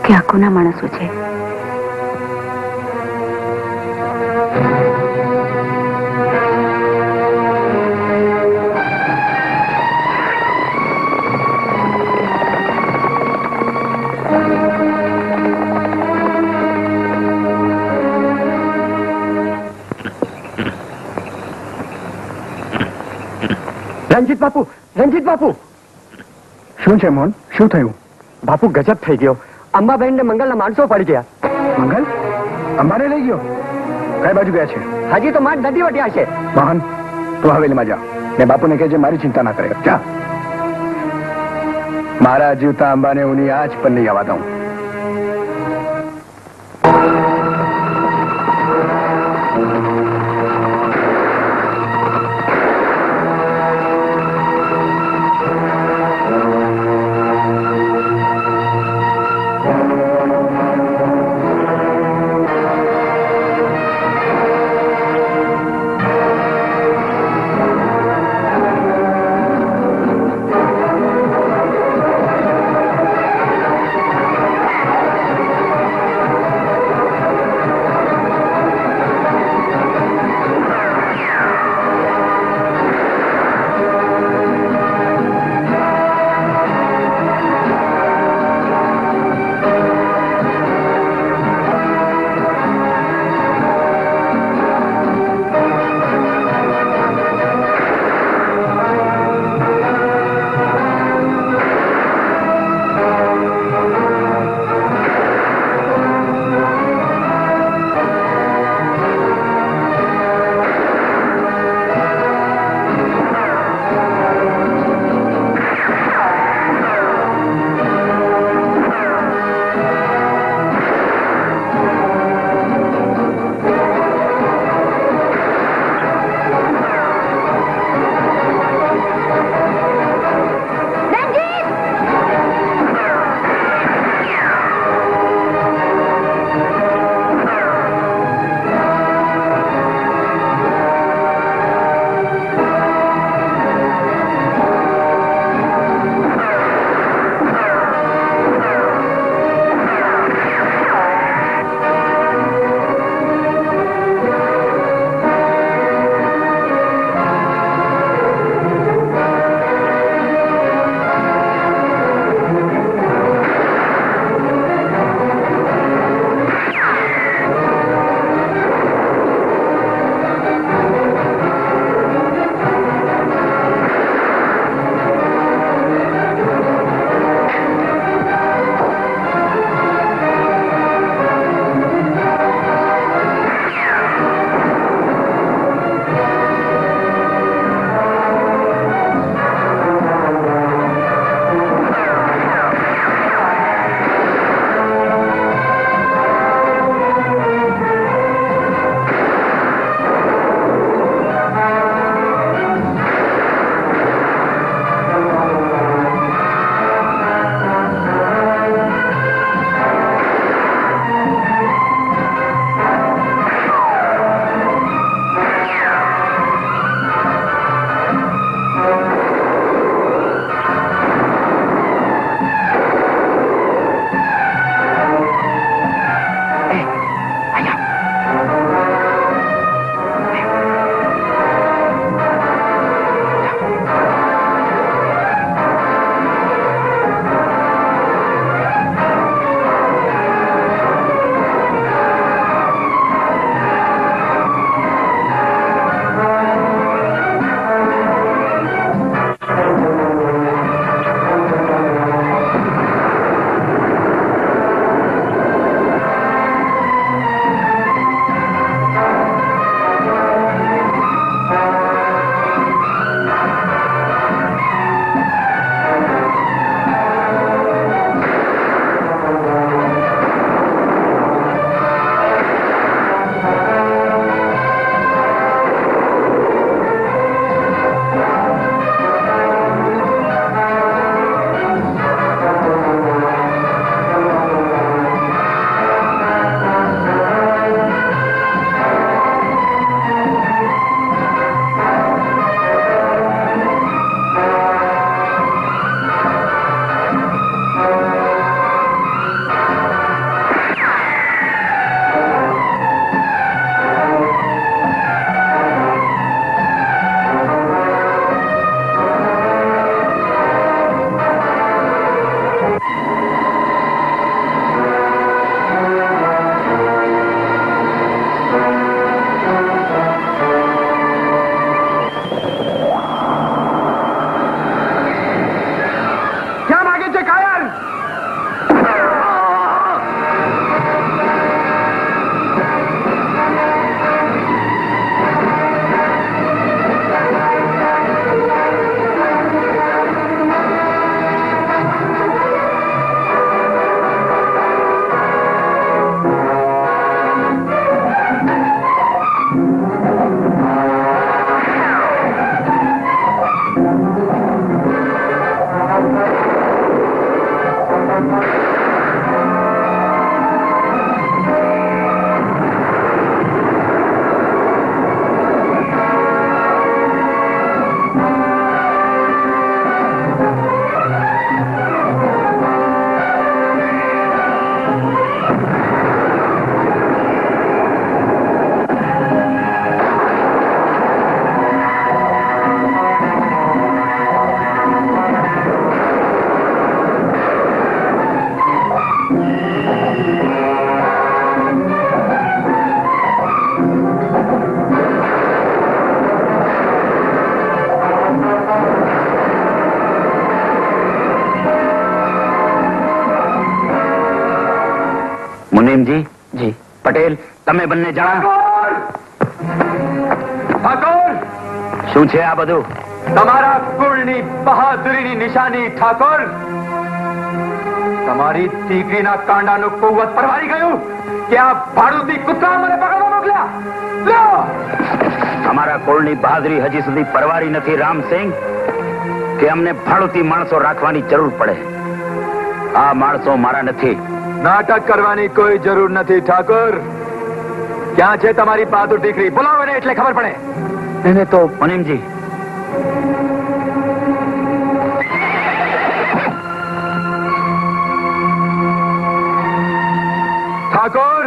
કે આ કોના માણસો છે. રણજીત બાપુ શું છે મોહન? શું થયું? બાપુ ગજબ થઈ ગયો. અંબાબેન ને મંગલના માણસો પડી ગયા. મંગલ અંબાને લઈ ગયો? કઈ બાજુ ગયા છે? હજી તો માર નદી વટ્યા છે. મોહન તું હવેલીમાં જા ને બાપુને કહેજે મારી ચિંતા ના કરે. જા. મારા જીવતા અંબાને હું આજ પણ નહીં આવવા દઉં. મુનિમજી, જી પટેલ, તમે બંને જણા ઠાકોર, શું છે આ બધું? તમારા કુળની બહાદુરીની નિશાની ઠાકોર. તમારી દીકરીના કાંડાનું કુવત પરવારી ગયું કે આ ભાડુતી કૂતરા મને પકડવા મોકલ્યા? લો! અમારા કુળની બહાદુરી હજી સુધી પરવારી નથી રામસિંહ, કે અમને ભાડુતી માણસો રાખવાની જરૂર પડે. આ માણસો મારા નથી. નાટક કરવાની કોઈ જરૂર નથી ઠાકોર. ક્યાં છે તમારી બહાદુર દીકરી? બોલાવો ને એટલે ખબર પડે. એને તો મુનિમજી, ઠાકોર,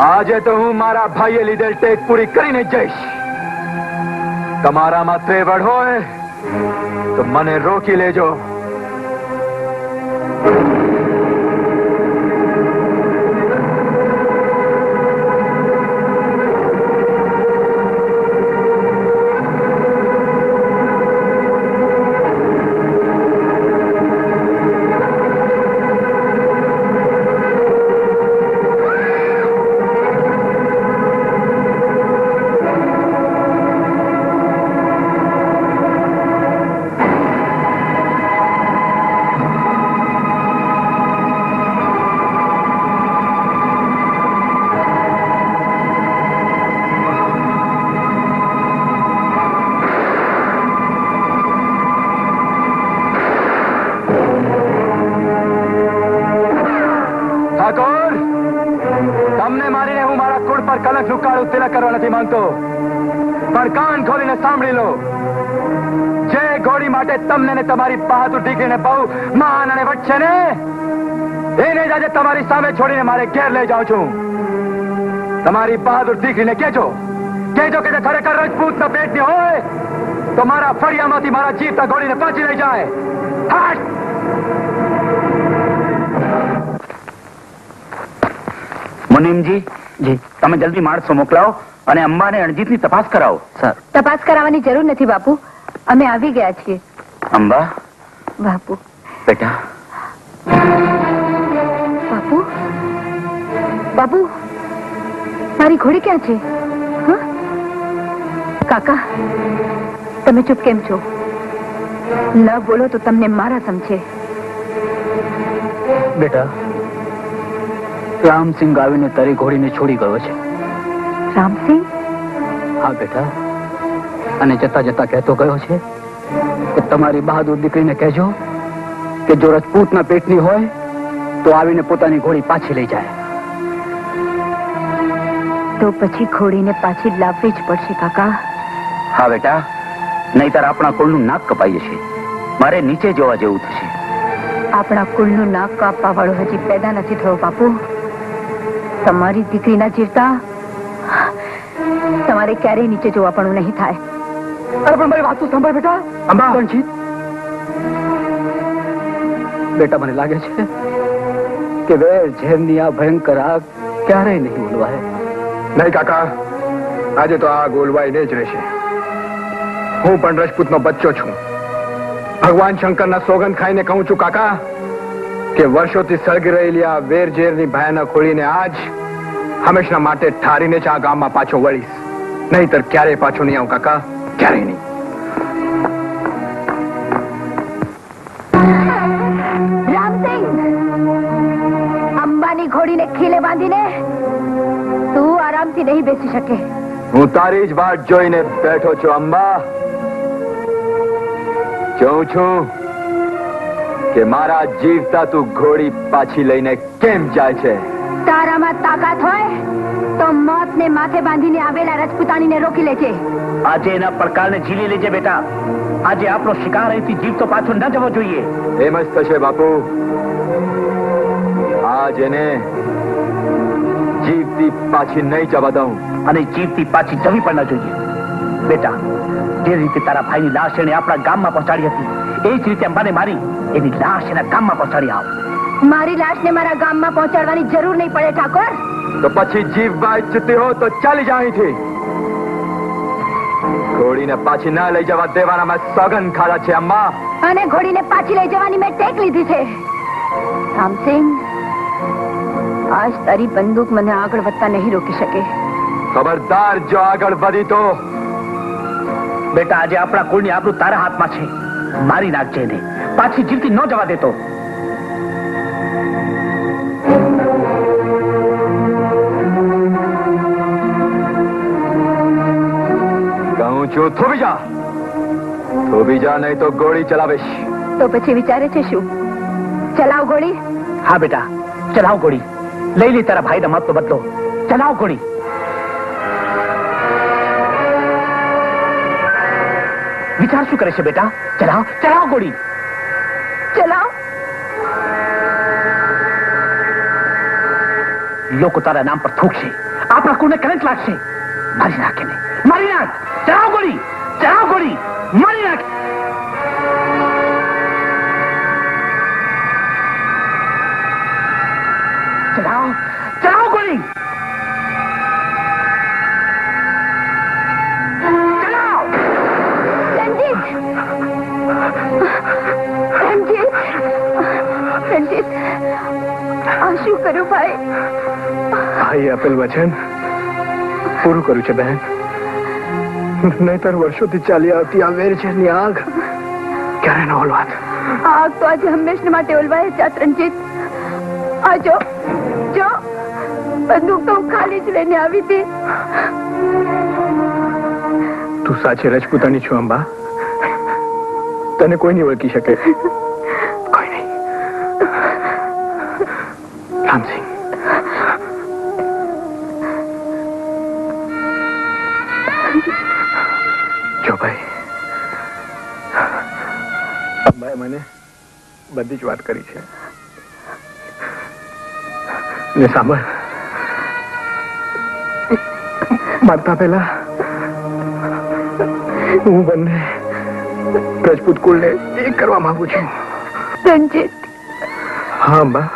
આજે તો હું મારા ભાઈએ લીધેલ ટેક પૂરી કરીને જ જઈશ. તમારામાં ત્રેવડ હોય તો મને રોકી લેજો. ઠાકોર, તમને મારીને હું મારા કુળ પર કલંક ઝુકાડું તિલક કરવા નથી માંગતો, પણ કાન ખોલીને સાંભળી લો. જે ઘોડી માટે તમને ને તમારી બહાદુર દીકરીને બહુ માન અને વટ છે ને, એને જ આજે તમારી સામે છોડીને મારે ઘેર લઈ જાઉં છું. તમારી બહાદુર દીકરીને કહેજો કે જો ખરેખર રજપૂતના પેટની હોય તો મારા ફળિયામાંથી મારા જીવતા ઘોડીને પાછી લઈ જાય. હાટ! મુનિમજી, જી, તમે જલ્દી માણસો મોકલાવો અને અંબાને અણજીતની તપાસ કરાવો. સર. તપાસ કરાવવાની જરૂર નથી બાપુ, અમે આવી ગયા છીએ. અંબા, બાપુ. બેટા. બાપુ, બાપુ, મારી ઘોડી ક્યાં છે? હા? કાકા, તમે ચૂપ કેમ છો? ન બોલો તો તમને મારા સમજે. બેટા, રામસિંહ આવીને તારી ઘોડીને છોડી ગયો છે. રામસિંહ? હા બેટા, અને જતા જતા કહેતો ગયો છે કે તમારી બહાદુર દીકરીને કહેજો કે જો રજપૂતના પેટની હોય તો આવીને પોતાની ઘોડી પાછી લઈ જાય. તો પછી ઘોડીને પાછી લાવવી જ પડશે કાકા. હા બેટા, નહીતર આપણા કુળનું નાક કપાઈએ છે. મારે નીચે જોવા જેવું થશે. આપણા કુળનું નાક કાપવા વાળો હજી પેદા નથી થયો બાપુ. તમારી દીકરીના જીવતા તમારે ક્યારેય નીચે જોવા પણ નહીં થાય. અરે પણ મારી વાત તો સાંભળ બેટા. અંબા, રણજીત, બેટા મને લાગે છે કે વેર ઝેરની આ ભયંકર આગ ક્યારેય નહીં ઓલવાય. નહીં કાકા, આજે તો આ ગોલવાઈને જ રહેશે. હું પણ રજપૂતનો બચ્ચો છું. ભગવાન શંકરના સોગંદ ખાઈને કહું છું કાકા કે વર્ષોથી સળગી રહેલી આ વેરઝેરની ભયાનક હોળીને આજ હંમેશા માટે ઠારીને જ આ ગામમાં પાછો વળીશ. નહીતર ક્યારેય પાછો નહીં આવું કાકા, ક્યારેય નહીં. રામસિંહ, અંબાની ઘોડીને ખીલે બાંધીને તું આરામથી નહીં બેસી શકે. હું તારી જ વાટ જોઈને બેઠો છું અંબા. જોઉં છું કે મારા જીવતા તું ઘોડી પાછી લઈને કેમ જાય છે. તારામાં તાકાત હોય તો મોતને માથે બાંધીને આવેલા રજપૂતાણીને રોકી લેજે. આજે એના પડકારને ઝીલી લેજે બેટા. આજે આપણો શિકાર અહીંથી જીવતો પાછો ન જવો જોઈએ. એમ જ થશે બાપુ. આજ એને જીવતી પાછી નહીં જવા દઉં. અને જીવતી પાછી જવી પણ ન જોઈએ. બેટા, જે રીતે તારા ભાઈની લાશ એને આપણા ગામમાં પહોંચાડી હતી, એ જ રીતે અંબાને મારી એની લાશ એના ગામમાં પહોંચાડી આવ. મારી લાશને મારા ગામમાં પહોંચાડવાની જરૂર નહીં પડે ઠાકોર. તો પછી જીવવા ઈચ્છતી હો તો ચાલી જા અહીંથી. ઘોડીને પાછી ના લઈ જવા દેવાના મેં સોગંદ ખાધા છે અમ્મા. અને ઘોડીને પાછી લઈ જવાની મેં ટેક લીધી છે. રામસિંહ, આજ તારી બંદૂક મને આગળ વધતા નહીં રોકી શકે. ખબરદાર જો આગળ વધી તો બેટા આજે આપણા કુળની આબરૂ તારા હાથમાં છે. મારી નાખજે એને, પાછી જીવતી ન જવા દેતો. કહું છું થોભી જા નહીં તો ગોળી ચલાવીશ. તો પછી વિચારે છે શું? ચલાવ ગોળી. હા બેટા ચલાવ ગોળી. લઈ લે તારા ભાઈના મોતનો બદલો. ચલાવ ગોળી. વિચાર શું કરે છે બેટા? ચલાવ ચલાવ ગોળી. ચલાવ. લોકો તારા નામ પર થૂકશે, આપણા કુળને કરંટ લાગશે. મારી નાખ એને, મારી નાખ. ચલાવ ગોળી, ચલાવ ગોળી, મારી નાખ. ચલાવ ચલાવ ગોળી. ચલાવ. રંજીત, રંજીત, રંજીત, આ શું કર્યું ભાઈ? ભાઈ આપેલ વચન પૂરું કર્યું છે બહેન. નહીતર વર્ષોથી ચાલી આવતી આ વેરઝેરની આગ ક્યારે ન ઓલવાત. આગ તો આજે હંમેશા માટે ઓલવાય જાત રંજીત. આ જો જો બંદૂક તો હું ખાલી જ લઈને આવી હતી. તું સાચી રજપૂતાની છું અંબા. તને કોઈ નહીં ઓળખી શકે. કોઈ નહીં. રામસિંહ, જો ભાઈ, અંબાએ મને બધી જ વાત કરી છે. ને સાંભળ, મારતા પહેલા હું બંને રજપૂત કુળને એક કરવા માંગુ છું. રંજીત. હા અંબા,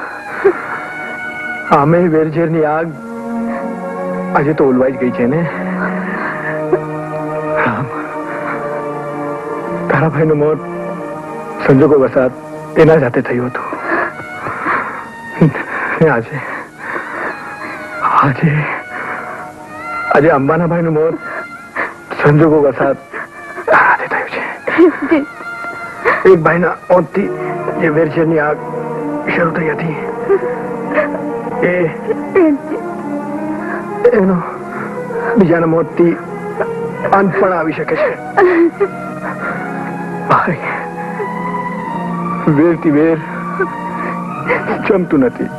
આમે વેરઝેરની આગ આજે તો ઓલવાઈ જ ગઈ છે ને. રામ, તારા ભાઈનું મોત સંજોગો વસાત એના જાતે થયું હતું. ને આજે આજે આજે અંબાના ભાઈનું મોત સંજોગો વસાત તારાથી થયું છે. એક ભાઈના મોતથી જે વેરઝેરની આગ શરૂ થઈ હતી એનો બીજાના મોતથી અંત પણ આવી શકે છે. ભાઈ, વેરથી વેર જમતું નથી.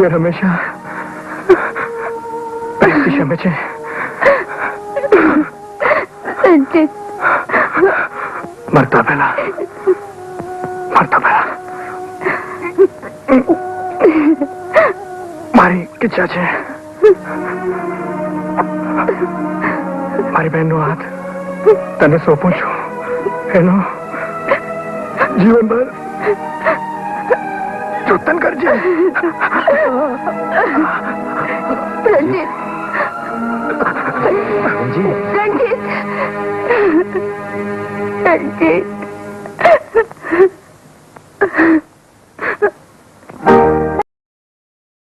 વેર હંમેશા પ્રેમથી શમે છે. મરતા પહેલા મારી ઈચ્છા છે મારી બહેનનો હાથ તને સોંપું છું. એનો જીવનભર જતન કરજે. રંજીત, રંજીત, રંજીત.